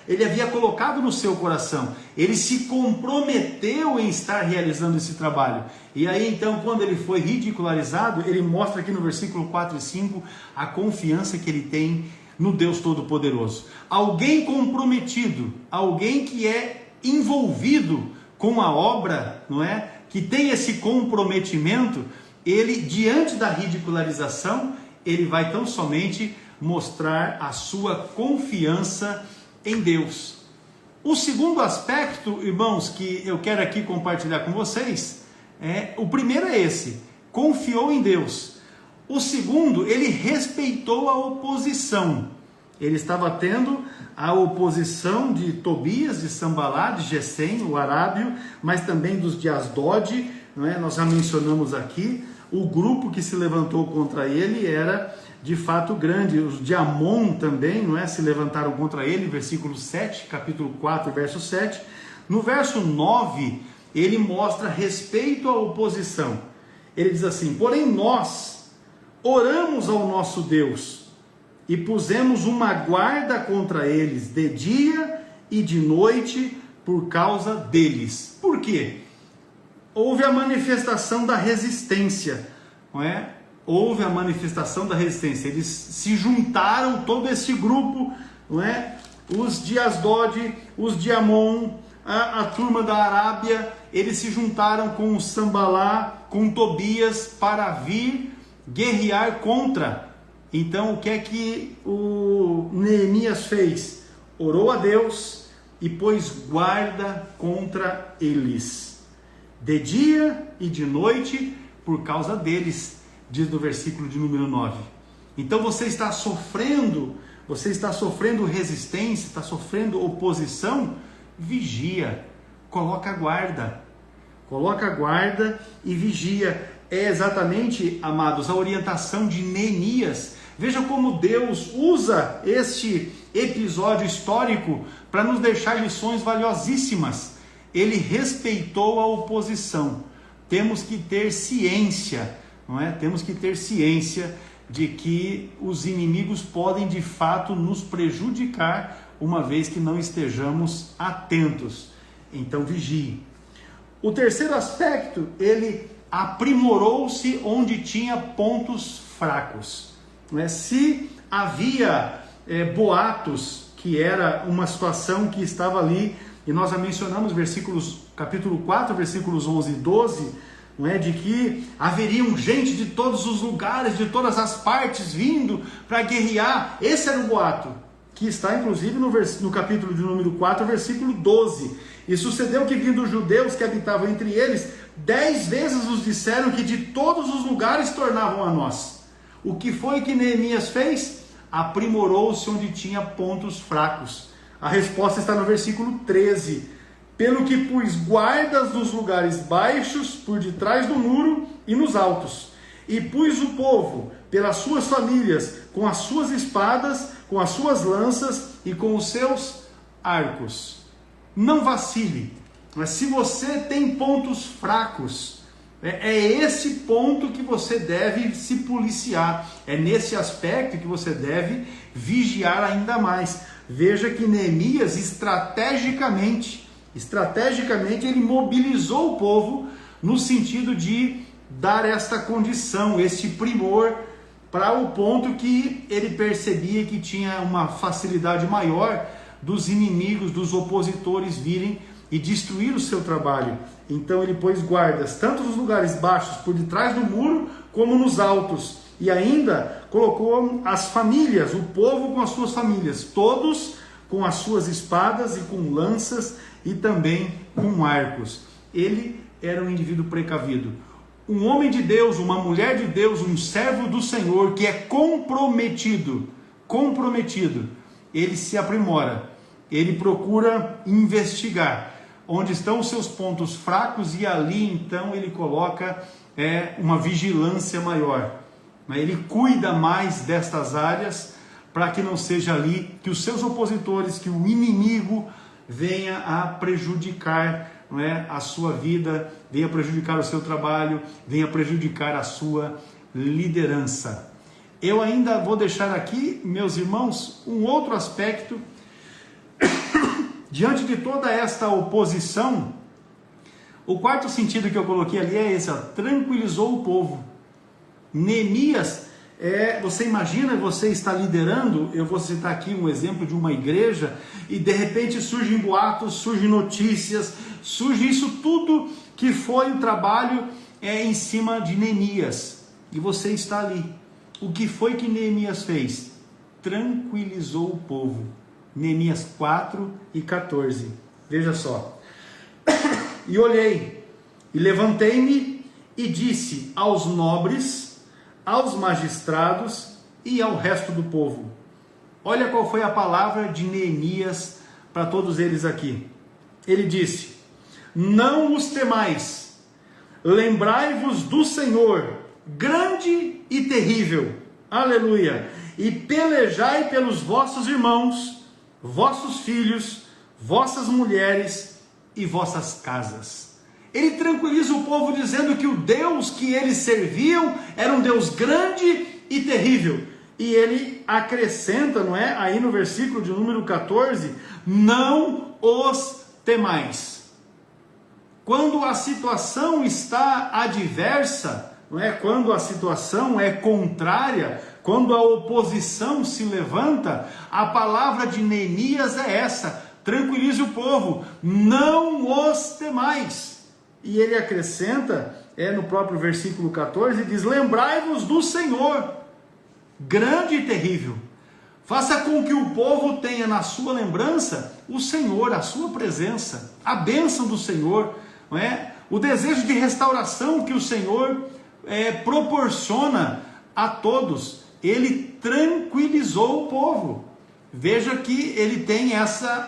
ele havia colocado no seu coração. Ele se comprometeu em estar realizando esse trabalho. E aí então, quando ele foi ridicularizado, ele mostra aqui no versículo 4 e 5 a confiança que ele tem no Deus Todo-Poderoso. Alguém comprometido, alguém que é envolvido com a obra, não é? Que tem esse comprometimento, ele, diante da ridicularização, ele vai tão somente mostrar a sua confiança em Deus. O segundo aspecto, irmãos, que eu quero aqui compartilhar com vocês, o primeiro é esse, confiou em Deus. O segundo, ele respeitou a oposição. Ele estava tendo a oposição de Tobias, de Sambalá, de Gesem, o arábio, mas também dos de Asdod, não é? Nós já mencionamos aqui, o grupo que se levantou contra ele era de fato grande. Os de Amon também, não é? Se levantaram contra ele, versículo 7, capítulo 4, verso 7. No verso 9, ele mostra respeito à oposição. Ele diz assim: porém nós oramos ao nosso Deus e pusemos uma guarda contra eles de dia e de noite por causa deles. Por quê? Houve a manifestação da resistência, não é? Houve a manifestação da resistência. Eles se juntaram, todo esse grupo, não é? Os de Asdod, os de Amon, a turma da Arábia, eles se juntaram com o Sambalá, com Tobias, para vir guerrear contra. Então, o que é que o Neemias fez? Orou a Deus e pôs guarda contra eles, de dia e de noite, por causa deles. diz no versículo de número 9. Então você está sofrendo resistência, está sofrendo oposição, vigia, coloca guarda e vigia. É exatamente, amados, a orientação de Neemias. Veja como Deus usa este episódio histórico para nos deixar lições valiosíssimas. Ele respeitou a oposição. Temos que ter ciência, não é? Temos que ter ciência de que os inimigos podem de fato nos prejudicar, uma vez que não estejamos atentos. Então vigie. O terceiro aspecto, ele aprimorou-se onde tinha pontos fracos. Não é? Se havia boatos, que era uma situação que estava ali, e nós já mencionamos capítulo 4, versículos 11 e 12, não é? De que haveriam gente de todos os lugares, de todas as partes, vindo para guerrear. Esse era o boato, que está inclusive no capítulo de número 4, versículo 12. E sucedeu que, vindo os judeus que habitavam entre eles, 10 vezes nos disseram que de todos os lugares tornavam a nós. O que foi que Neemias fez? Aprimorou-se onde tinha pontos fracos. A resposta está no versículo 13. Pelo que pus guardas nos lugares baixos, por detrás do muro e nos altos. E pus o povo, pelas suas famílias, com as suas espadas, com as suas lanças e com os seus arcos. Não vacile. Mas se você tem pontos fracos, é esse ponto que você deve se policiar. É nesse aspecto que você deve vigiar ainda mais. Veja que Neemias, estrategicamente, ele mobilizou o povo no sentido de dar esta condição, este primor, para o ponto que ele percebia que tinha uma facilidade maior dos inimigos, dos opositores virem e destruir o seu trabalho. Então ele pôs guardas, tanto nos lugares baixos, por detrás do muro, como nos altos. E ainda colocou as famílias, o povo com as suas famílias, todos com as suas espadas e com lanças e também com arcos. Ele era um indivíduo precavido. Um homem de Deus, uma mulher de Deus, um servo do Senhor que é comprometido, ele se aprimora, ele procura investigar onde estão os seus pontos fracos e ali então ele coloca uma vigilância maior. Ele cuida mais destas áreas para que não seja ali que os seus opositores, que o inimigo venha a prejudicar, não é, a sua vida, venha prejudicar o seu trabalho, venha prejudicar a sua liderança. Eu ainda vou deixar aqui, meus irmãos, um outro aspecto. Diante de toda esta oposição, o quarto sentido que eu coloquei ali é esse, tranquilizou o povo. Neemias, você imagina, você está liderando, eu vou citar aqui um exemplo de uma igreja, e de repente surgem boatos, surgem notícias, surge isso tudo que foi o trabalho em cima de Neemias, e você está ali. O que foi que Neemias fez? Tranquilizou o povo. Neemias 4 e 14, veja só. E olhei, e levantei-me, e disse aos nobres, aos magistrados e ao resto do povo. Olha qual foi a palavra de Neemias para todos eles aqui. Ele disse: não os temais, lembrai-vos do Senhor, grande e terrível, aleluia, e pelejai pelos vossos irmãos, vossos filhos, vossas mulheres e vossas casas. Ele tranquiliza o povo dizendo que o Deus que eles serviam era um Deus grande e terrível. E ele acrescenta, não é? Aí no versículo de número 14, não os temais. Quando a situação está adversa, não é? Quando a situação é contrária, quando a oposição se levanta, a palavra de Neemias é essa: tranquilize o povo, não os temais. E ele acrescenta, no próprio versículo 14, diz: lembrai-vos do Senhor, grande e terrível. Faça com que o povo tenha na sua lembrança o Senhor, a sua presença, a bênção do Senhor, não é? O desejo de restauração que o Senhor proporciona a todos. Ele tranquilizou o povo. Veja que ele tem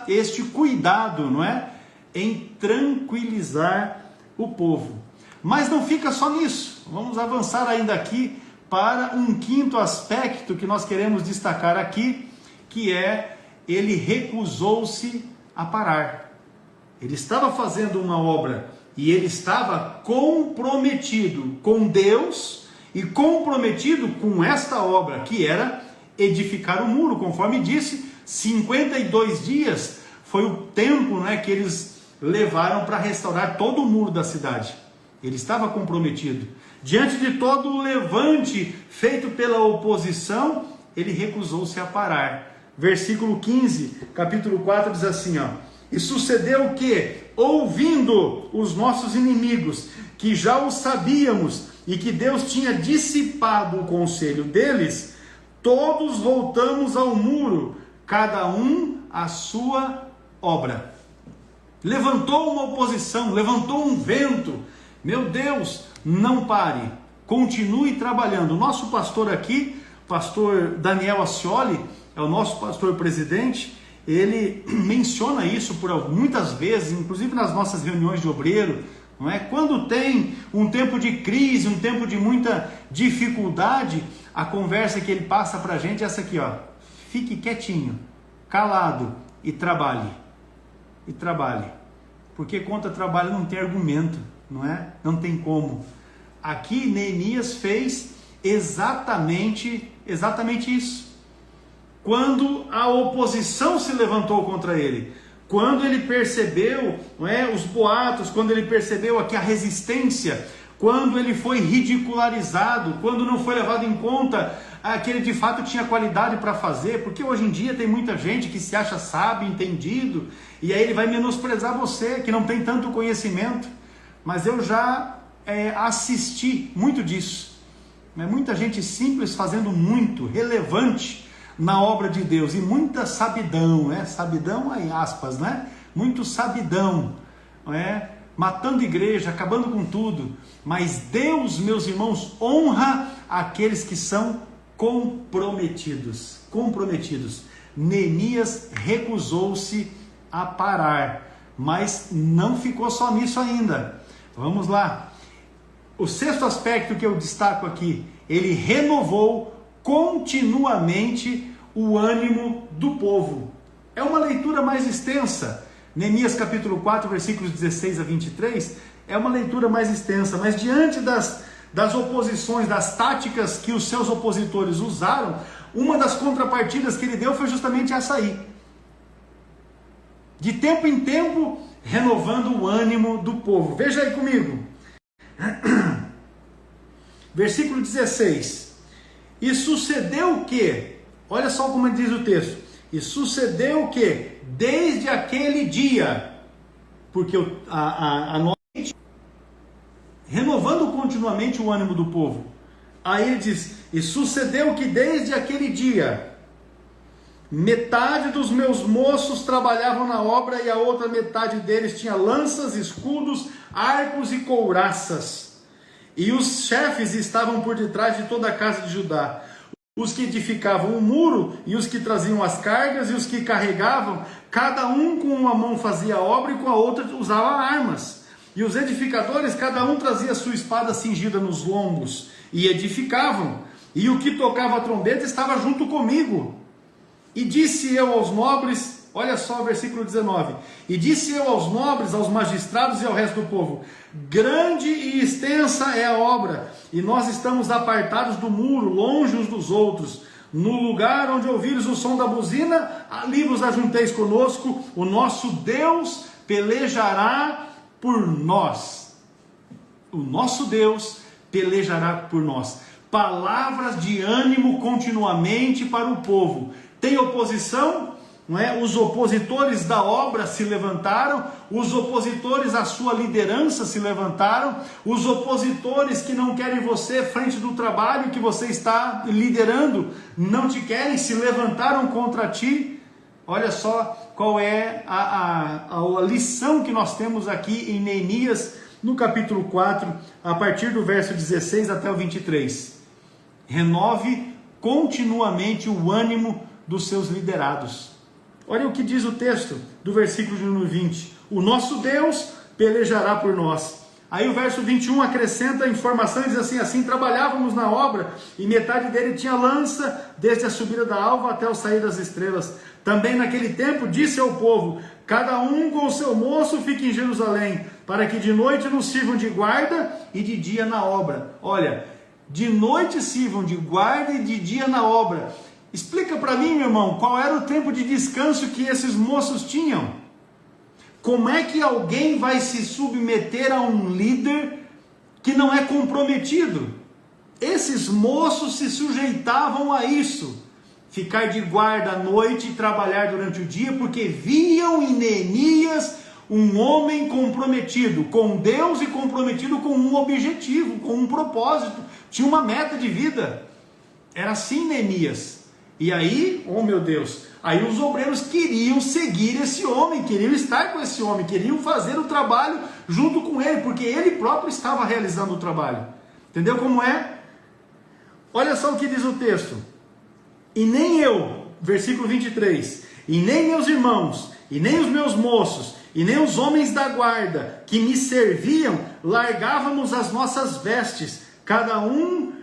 este cuidado, não é? Em tranquilizar o povo. Mas não fica só nisso. Vamos avançar ainda aqui para um quinto aspecto que nós queremos destacar aqui, que é: ele recusou-se a parar. Ele estava fazendo uma obra e ele estava comprometido com Deus e comprometido com esta obra, que era edificar o muro. Conforme disse, 52 dias foi o tempo, né, que eles levaram para restaurar todo o muro da cidade. Ele estava comprometido. Diante de todo o levante feito pela oposição, ele recusou-se a parar. Versículo 15, capítulo 4 diz assim, ó: e sucedeu que, ouvindo os nossos inimigos, que já o sabíamos, e que Deus tinha dissipado o conselho deles, todos voltamos ao muro, cada um à sua obra. Levantou uma oposição, levantou um vento. Meu Deus, não pare, continue trabalhando. O nosso pastor aqui, pastor Daniel Ascioli, é o nosso pastor presidente. Ele menciona isso por muitas vezes, inclusive nas nossas reuniões de obreiro, não é? Quando tem um tempo de crise, um tempo de muita dificuldade, a conversa que ele passa para a gente é essa aqui, ó: fique quietinho, calado e trabalhe. E trabalhe. Porque contra trabalho não tem argumento, não é? Não tem como. Aqui Neemias fez exatamente isso. Quando a oposição se levantou contra ele, quando ele percebeu, não é, os boatos, quando ele percebeu aqui a resistência, quando ele foi ridicularizado, quando não foi levado em conta que ele de fato tinha qualidade para fazer, porque hoje em dia tem muita gente que se acha sábio, entendido, e aí ele vai menosprezar você, que não tem tanto conhecimento. Mas eu já assisti muito disso, né? Muita gente simples fazendo muito, relevante na obra de Deus, e muita sabidão, sabidão em aspas, né? Muito sabidão, matando igreja, acabando com tudo. Mas Deus, meus irmãos, honra aqueles que são comprometidos. Neemias recusou-se a parar, mas não ficou só nisso ainda. Vamos lá. O sexto aspecto que eu destaco aqui: ele renovou continuamente o ânimo do povo. É uma leitura mais extensa. Neemias capítulo 4, versículos 16 a 23, é uma leitura mais extensa, mas diante das oposições, das táticas que os seus opositores usaram, uma das contrapartidas que ele deu foi justamente essa aí. De tempo em tempo, renovando o ânimo do povo. Veja aí comigo. Versículo 16. E sucedeu que, olha só como diz o texto: e sucedeu que, desde aquele dia, porque a noite, renovando continuamente o ânimo do povo. Aí ele diz: e sucedeu que desde aquele dia, metade dos meus moços trabalhavam na obra, e a outra metade deles tinha lanças, escudos, arcos e couraças. E os chefes estavam por detrás de toda a casa de Judá, os que edificavam o muro, e os que traziam as cargas, e os que carregavam, cada um com uma mão fazia a obra, e com a outra usava armas. E os edificadores, cada um trazia sua espada cingida nos lombos, e edificavam. E o que tocava a trombeta estava junto comigo. E disse eu aos nobres, olha só o versículo 19, e disse eu aos nobres, aos magistrados e ao resto do povo: grande e extensa é a obra, e nós estamos apartados do muro, longe uns dos outros. No lugar onde ouvires o som da buzina, ali vos ajunteis conosco, o nosso Deus pelejará por nós. O nosso Deus pelejará por nós. Palavras de ânimo continuamente para o povo. Tem oposição, não é? Os opositores da obra se levantaram, os opositores à sua liderança se levantaram, os opositores que não querem você frente do trabalho que você está liderando, não te querem, se levantaram contra ti. Olha só qual é a lição que nós temos aqui em Neemias, no capítulo 4, a partir do verso 16 até o 23. Renove continuamente o ânimo dos seus liderados. Olha o que diz o texto do versículo de número 20. O nosso Deus pelejará por nós. Aí o verso 21 acrescenta a informação e diz assim trabalhávamos na obra e metade dele tinha lança, desde a subida da alva até o sair das estrelas. Também naquele tempo disse ao povo, cada um com o seu moço fique em Jerusalém, para que de noite nos sirvam de guarda e de dia na obra. Olha, de noite sirvam de guarda e de dia na obra. Explica para mim, meu irmão, qual era o tempo de descanso que esses moços tinham? Como é que alguém vai se submeter a um líder que não é comprometido? Esses moços se sujeitavam a isso, ficar de guarda à noite e trabalhar durante o dia, porque viam em Neemias um homem comprometido com Deus e comprometido com um objetivo, com um propósito, tinha uma meta de vida. Era assim Neemias. E aí, oh meu Deus, aí os obreiros queriam seguir esse homem, queriam estar com esse homem, queriam fazer o trabalho junto com ele, porque ele próprio estava realizando o trabalho. Entendeu como é? Olha só o que diz o texto. E nem eu, versículo 23, e nem meus irmãos, e nem os meus moços, e nem os homens da guarda que me serviam, largávamos as nossas vestes, cada um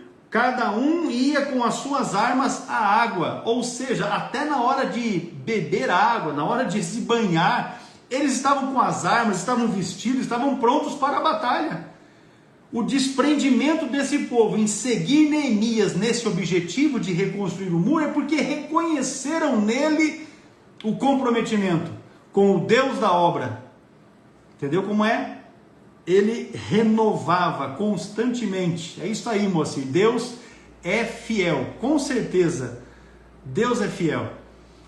ia com as suas armas à água, ou seja, até na hora de beber água, na hora de se banhar, eles estavam com as armas, estavam vestidos, estavam prontos para a batalha. O desprendimento desse povo em seguir Neemias nesse objetivo de reconstruir o muro é porque reconheceram nele o comprometimento com o Deus da obra. Entendeu como é? Ele renovava constantemente. É isso aí, mocinho. Deus é fiel, com certeza. Deus é fiel.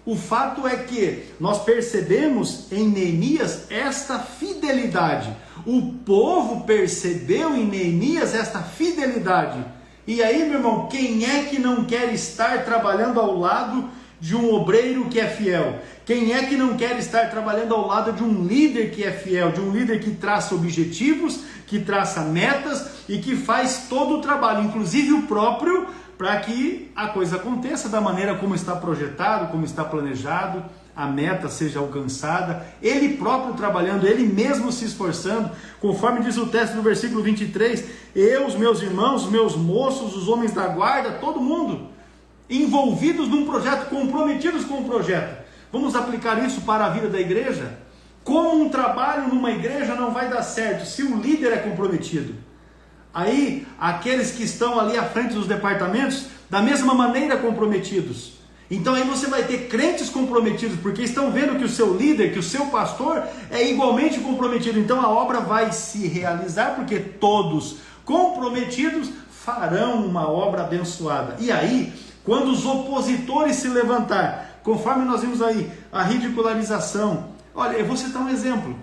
O fato é que nós percebemos em Neemias esta fidelidade. O povo percebeu em Neemias esta fidelidade. E aí, meu irmão, quem é que não quer estar trabalhando ao lado de um obreiro que é fiel? Quem é que não quer estar trabalhando ao lado de um líder que é fiel, de um líder que traça objetivos, que traça metas e que faz todo o trabalho, inclusive o próprio, para que a coisa aconteça da maneira como está projetado, como está planejado, a meta seja alcançada, ele próprio trabalhando, ele mesmo se esforçando, conforme diz o texto no versículo 23, eu, os meus irmãos, os meus moços, os homens da guarda, todo mundo, envolvidos num projeto, comprometidos com o projeto. Vamos aplicar isso para a vida da igreja? Como um trabalho numa igreja não vai dar certo se o líder é comprometido? Aí, aqueles que estão ali à frente dos departamentos, da mesma maneira comprometidos. Então aí você vai ter crentes comprometidos, porque estão vendo que o seu líder, que o seu pastor é igualmente comprometido. Então a obra vai se realizar, porque todos comprometidos farão uma obra abençoada. E aí, quando os opositores se levantar, conforme nós vimos aí, a ridicularização. Olha, eu vou citar um exemplo.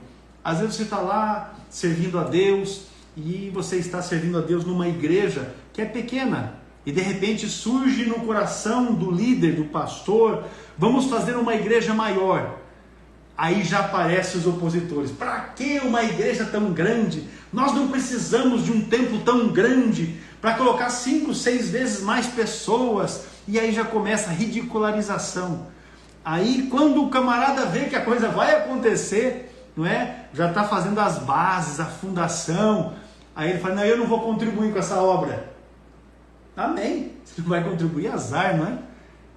Às vezes você está lá servindo a Deus, e você está servindo a Deus numa igreja que é pequena, e de repente surge no coração do líder, do pastor, vamos fazer uma igreja maior. Aí já aparecem os opositores. Para que uma igreja tão grande? Nós não precisamos de um templo tão grande para colocar 5, 6 vezes mais pessoas. E aí já começa a ridicularização. Aí quando o camarada vê que a coisa vai acontecer, não é? Já está fazendo as bases, a fundação. Aí ele fala, não, eu não vou contribuir com essa obra. Amém. Você não vai contribuir, azar, não é?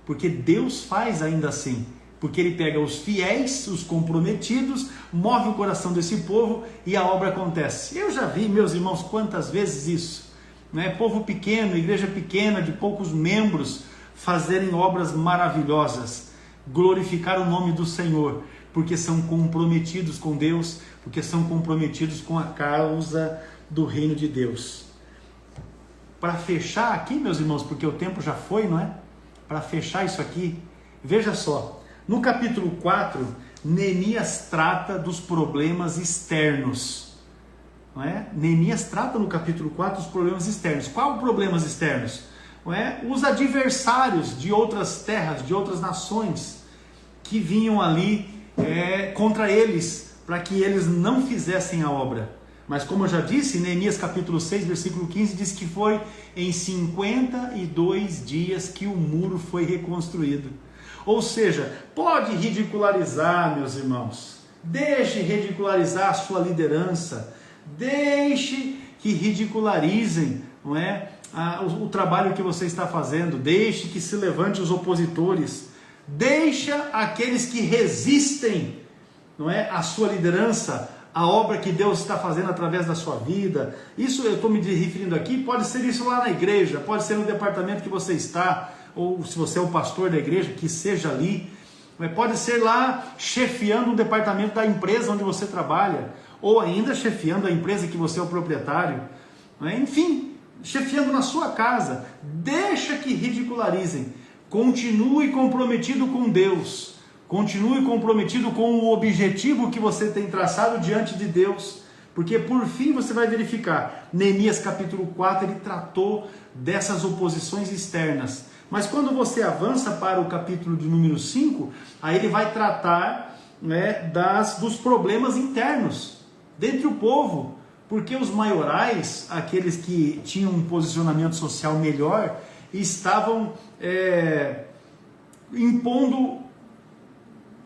Porque Deus faz ainda assim. Porque Ele pega os fiéis, os comprometidos, move o coração desse povo e a obra acontece. Eu já vi, meus irmãos, quantas vezes isso. Não é? Povo pequeno, igreja pequena, de poucos membros, fazerem obras maravilhosas. Glorificar o nome do Senhor. Porque são comprometidos com Deus, porque são comprometidos com a causa do reino de Deus. Para fechar aqui, meus irmãos, porque o tempo já foi, não é? Para fechar isso aqui, veja só, no capítulo 4, Neemias trata dos problemas externos, não é? Neemias trata no capítulo 4 dos problemas externos. Quais problemas externos? Não é? Os adversários de outras terras, de outras nações, que vinham ali contra eles, para que eles não fizessem a obra. Mas como eu já disse, Neemias capítulo 6, versículo 15, diz que foi em 52 dias que o muro foi reconstruído. Ou seja, pode ridicularizar, meus irmãos, deixe ridicularizar a sua liderança, deixe que ridicularizem, não é, o trabalho que você está fazendo, deixe que se levante os opositores, deixa aqueles que resistem, não é, à sua liderança, a obra que Deus está fazendo através da sua vida. Isso eu estou me referindo aqui, pode ser isso lá na igreja, pode ser no departamento que você está, ou se você é o pastor da igreja, que seja ali, mas pode ser lá chefiando um departamento da empresa onde você trabalha, ou ainda chefiando a empresa que você é o proprietário, não é? Enfim, chefiando na sua casa. Deixa que ridicularizem, continue comprometido com Deus, continue comprometido com o objetivo que você tem traçado diante de Deus, porque por fim você vai verificar, Neemias capítulo 4, ele tratou dessas oposições externas, mas quando você avança para o capítulo de número 5, aí ele vai tratar, né, dos problemas internos, dentre o povo, porque os maiorais, aqueles que tinham um posicionamento social melhor, estavam impondo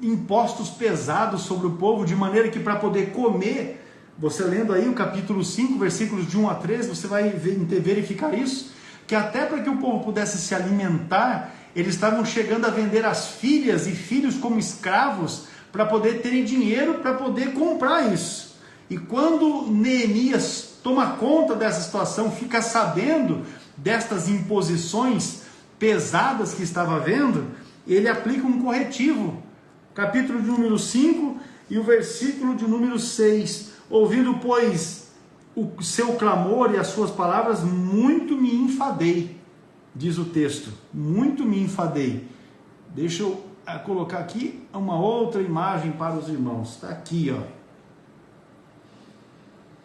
impostos pesados sobre o povo, de maneira que para poder comer, você lendo aí o capítulo 5, versículos de 1 a 13, você vai verificar isso, que até para que o povo pudesse se alimentar, eles estavam chegando a vender as filhas e filhos como escravos, para poder terem dinheiro para poder comprar isso. E quando Neemias toma conta dessa situação, fica sabendo destas imposições pesadas que estava havendo, ele aplica um corretivo. Capítulo de número 5 e o versículo de número 6. Ouvindo, pois, o seu clamor e as suas palavras, muito me enfadei. Diz o texto, muito me enfadei. Deixa eu colocar aqui uma outra imagem para os irmãos. Está aqui, ó.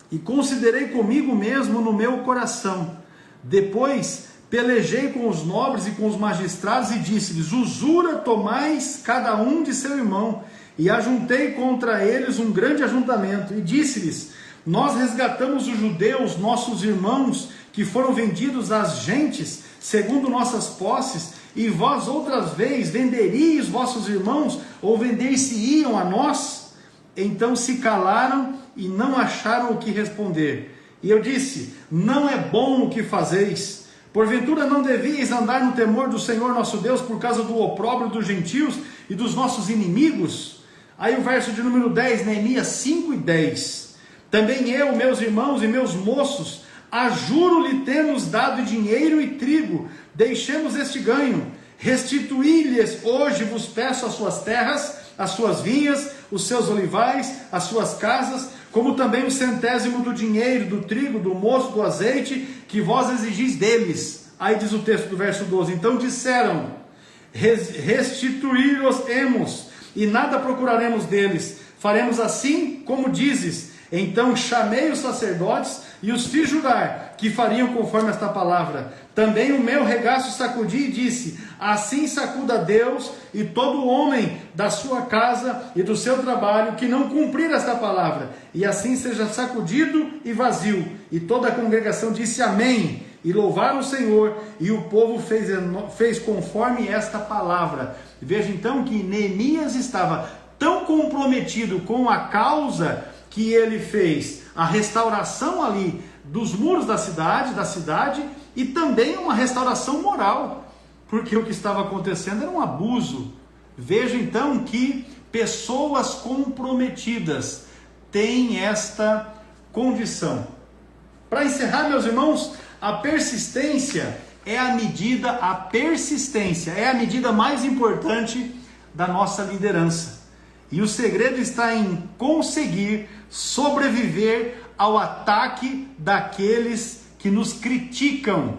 E considerei comigo mesmo no meu coração. Depois pelejei com os nobres e com os magistrados e disse-lhes: usura tomais cada um de seu irmão. E ajuntei contra eles um grande ajuntamento. E disse-lhes: nós resgatamos os judeus, nossos irmãos, que foram vendidos às gentes, segundo nossas posses, e vós outras vezes venderíeis vossos irmãos, ou vender-se-iam a nós? Então se calaram e não acharam o que responder. E eu disse: não é bom o que fazeis. Porventura não devíeis andar no temor do Senhor nosso Deus por causa do opróbrio dos gentios e dos nossos inimigos? Aí o verso de número 10, Neemias 5 e 10. Também eu, meus irmãos e meus moços, a juro-lhe temos dado dinheiro e trigo, deixemos este ganho. Restituí-lhes hoje vos peço as suas terras, as suas vinhas, os seus olivais, as suas casas, como também o centésimo do dinheiro, do trigo, do moço, do azeite, que vós exigis deles. Aí diz o texto do verso 12, então disseram: restituir-os-emos, e nada procuraremos deles, faremos assim como dizes. Então chamei os sacerdotes e os fiz jurar que fariam conforme esta palavra. Também o meu regaço sacudi e disse: assim sacuda Deus e todo homem da sua casa e do seu trabalho que não cumprir esta palavra, e assim seja sacudido e vazio. E toda a congregação disse amém, e louvaram o Senhor, e o povo fez conforme esta palavra. Veja então que Neemias estava tão comprometido com a causa que ele fez, a restauração ali dos muros da cidade, e também uma restauração moral, porque o que estava acontecendo era um abuso. Veja então que pessoas comprometidas têm esta condição. Para encerrar, meus irmãos, a persistência é a medida mais importante da nossa liderança. E o segredo está em conseguir sobreviver ao ataque daqueles que nos criticam.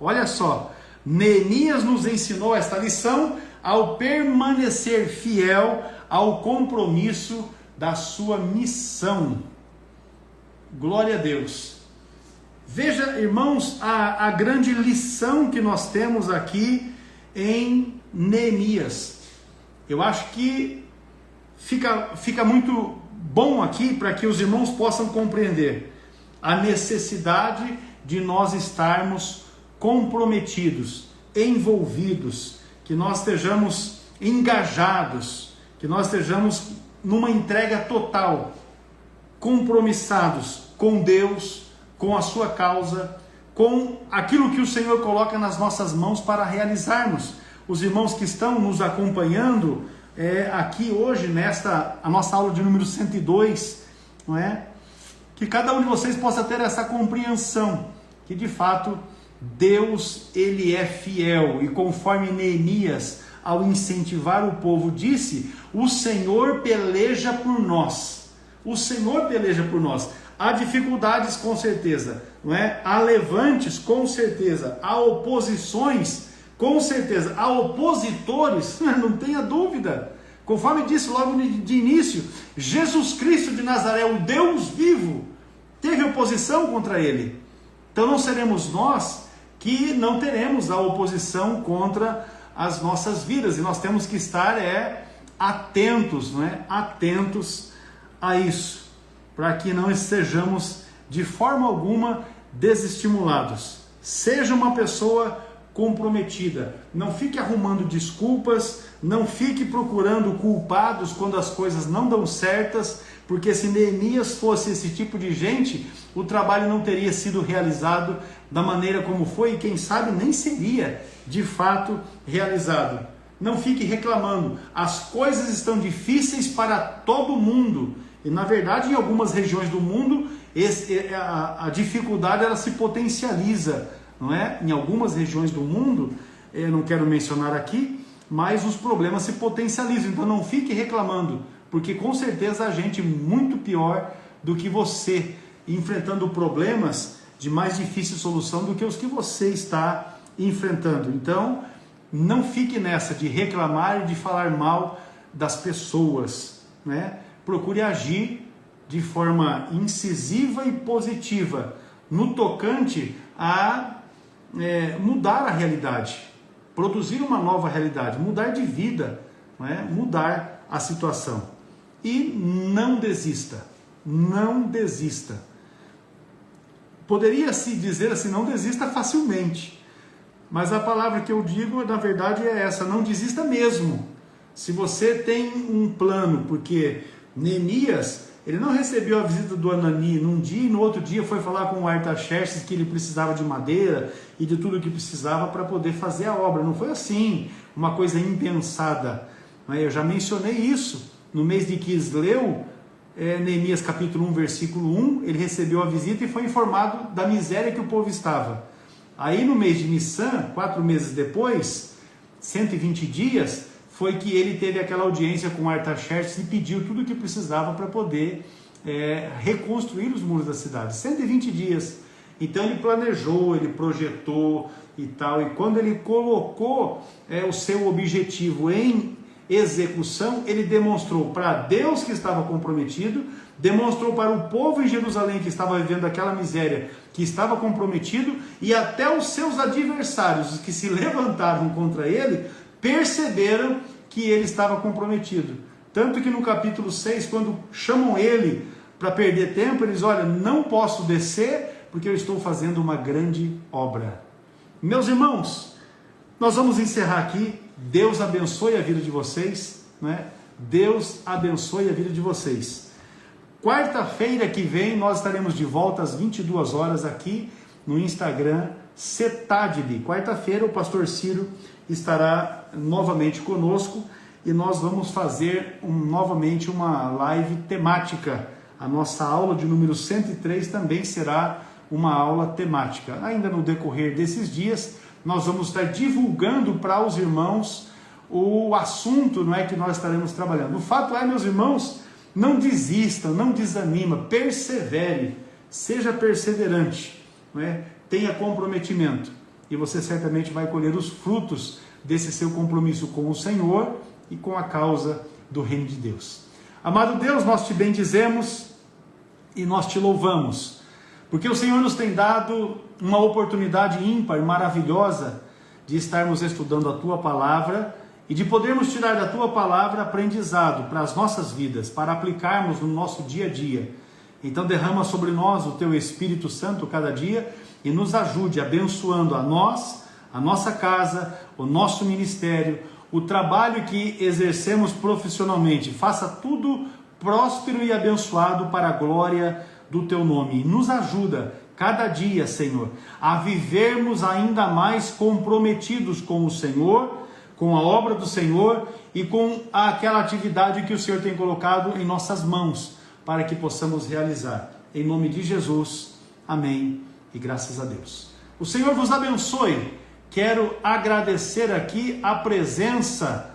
Olha só, Neemias nos ensinou esta lição ao permanecer fiel ao compromisso da sua missão. Glória a Deus. Veja, irmãos, a grande lição que nós temos aqui em Neemias. Eu acho que fica muito bom aqui para que os irmãos possam compreender a necessidade de nós estarmos comprometidos, envolvidos, que nós estejamos engajados, que nós estejamos numa entrega total, compromissados com Deus, com a sua causa, com aquilo que o Senhor coloca nas nossas mãos para realizarmos. Os irmãos que estão nos acompanhando aqui hoje, a nossa aula de número 102, não é? Que cada um de vocês possa ter essa compreensão, que de fato Deus, Ele é fiel, e conforme Neemias, ao incentivar o povo, disse: o Senhor peleja por nós. O Senhor peleja por nós. Há dificuldades, com certeza, não é? Há levantes, com certeza. Há oposições, com certeza. Há opositores, não tenha dúvida. Conforme disse logo de início, Jesus Cristo de Nazaré, o Deus vivo, teve oposição contra ele. Então não seremos nós que não teremos a oposição contra as nossas vidas. E nós temos que estar atentos, não é? Atentos a isso, para que não estejamos de forma alguma desestimulados. Seja uma pessoa comprometida, não fique arrumando desculpas, não fique procurando culpados quando as coisas não dão certas, porque se Neemias fosse esse tipo de gente, o trabalho não teria sido realizado da maneira como foi, e quem sabe nem seria de fato realizado. Não fique reclamando, as coisas estão difíceis para todo mundo, e na verdade em algumas regiões do mundo a dificuldade ela se potencializa, não é? Em algumas regiões do mundo, eu não quero mencionar aqui, mas os problemas se potencializam. Então não fique reclamando, porque com certeza há gente muito pior do que você, enfrentando problemas de mais difícil solução do que os que você está enfrentando. Então não fique nessa de reclamar e de falar mal das pessoas, né? Procure agir de forma incisiva e positiva no tocante a mudar a realidade, produzir uma nova realidade, mudar de vida, não é? Mudar a situação. E não desista, não desista. Poderia-se dizer assim, não desista facilmente, mas a palavra que eu digo, na verdade, é essa: não desista mesmo. Se você tem um plano, porque Neemias, ele não recebeu a visita do Anani num dia e no outro dia foi falar com o Artaxerxes que ele precisava de madeira e de tudo o que precisava para poder fazer a obra. Não foi assim, uma coisa impensada. Eu já mencionei isso. No mês de Quisleu, Neemias capítulo 1, versículo 1, ele recebeu a visita e foi informado da miséria que o povo estava. Aí no mês de Nissan, 4 meses depois, 120 dias, foi que ele teve aquela audiência com Artaxerxes e pediu tudo o que precisava para poder reconstruir os muros da cidade. 120 dias. Então ele planejou, ele projetou e tal, e quando ele colocou o seu objetivo em execução, ele demonstrou para Deus que estava comprometido, demonstrou para o povo em Jerusalém que estava vivendo aquela miséria, que estava comprometido, e até os seus adversários, os que se levantavam contra ele, perceberam que ele estava comprometido. Tanto que no capítulo 6, quando chamam ele para perder tempo, eles: olha, não posso descer porque eu estou fazendo uma grande obra. Meus irmãos, nós vamos encerrar aqui. Deus abençoe a vida de vocês, né? Deus abençoe a vida de vocês. Quarta-feira que vem nós estaremos de volta às 22 horas aqui no Instagram Cetadili. Quarta-feira o pastor Ciro estará novamente conosco e nós vamos fazer novamente uma live temática. A nossa aula de número 103 também será uma aula temática. Ainda no decorrer desses dias, nós vamos estar divulgando para os irmãos o assunto, não é, que nós estaremos trabalhando. O fato é, meus irmãos, não desista, não desanima, persevere, seja perseverante, não é? Tenha comprometimento e você certamente vai colher os frutos desse seu compromisso com o Senhor e com a causa do reino de Deus. Amado Deus, nós te bendizemos e nós te louvamos, porque o Senhor nos tem dado uma oportunidade ímpar, maravilhosa, de estarmos estudando a Tua Palavra e de podermos tirar da Tua palavra aprendizado para as nossas vidas, para aplicarmos no nosso dia a dia. Então derrama sobre nós o Teu Espírito Santo cada dia e nos ajude abençoando a nós, a nossa casa, o nosso ministério, o trabalho que exercemos profissionalmente. Faça tudo próspero e abençoado para a glória do Teu nome. E nos ajuda cada dia, Senhor, a vivermos ainda mais comprometidos com o Senhor, com a obra do Senhor e com aquela atividade que o Senhor tem colocado em nossas mãos, para que possamos realizar. Em nome de Jesus, amém e graças a Deus. O Senhor vos abençoe. Quero agradecer aqui a presença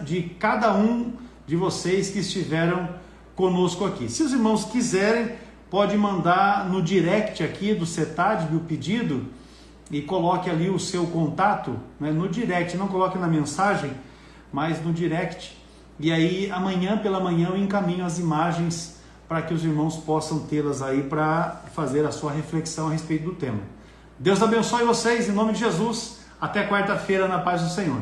de cada um de vocês que estiveram conosco aqui. Se os irmãos quiserem, pode mandar no direct aqui do CETAD o pedido e coloque ali o seu contato, né, no direct, não coloque na mensagem, mas no direct. E aí amanhã pela manhã eu encaminho as imagens para que os irmãos possam tê-las aí para fazer a sua reflexão a respeito do tema. Deus abençoe vocês em nome de Jesus. Até quarta-feira na paz do Senhor.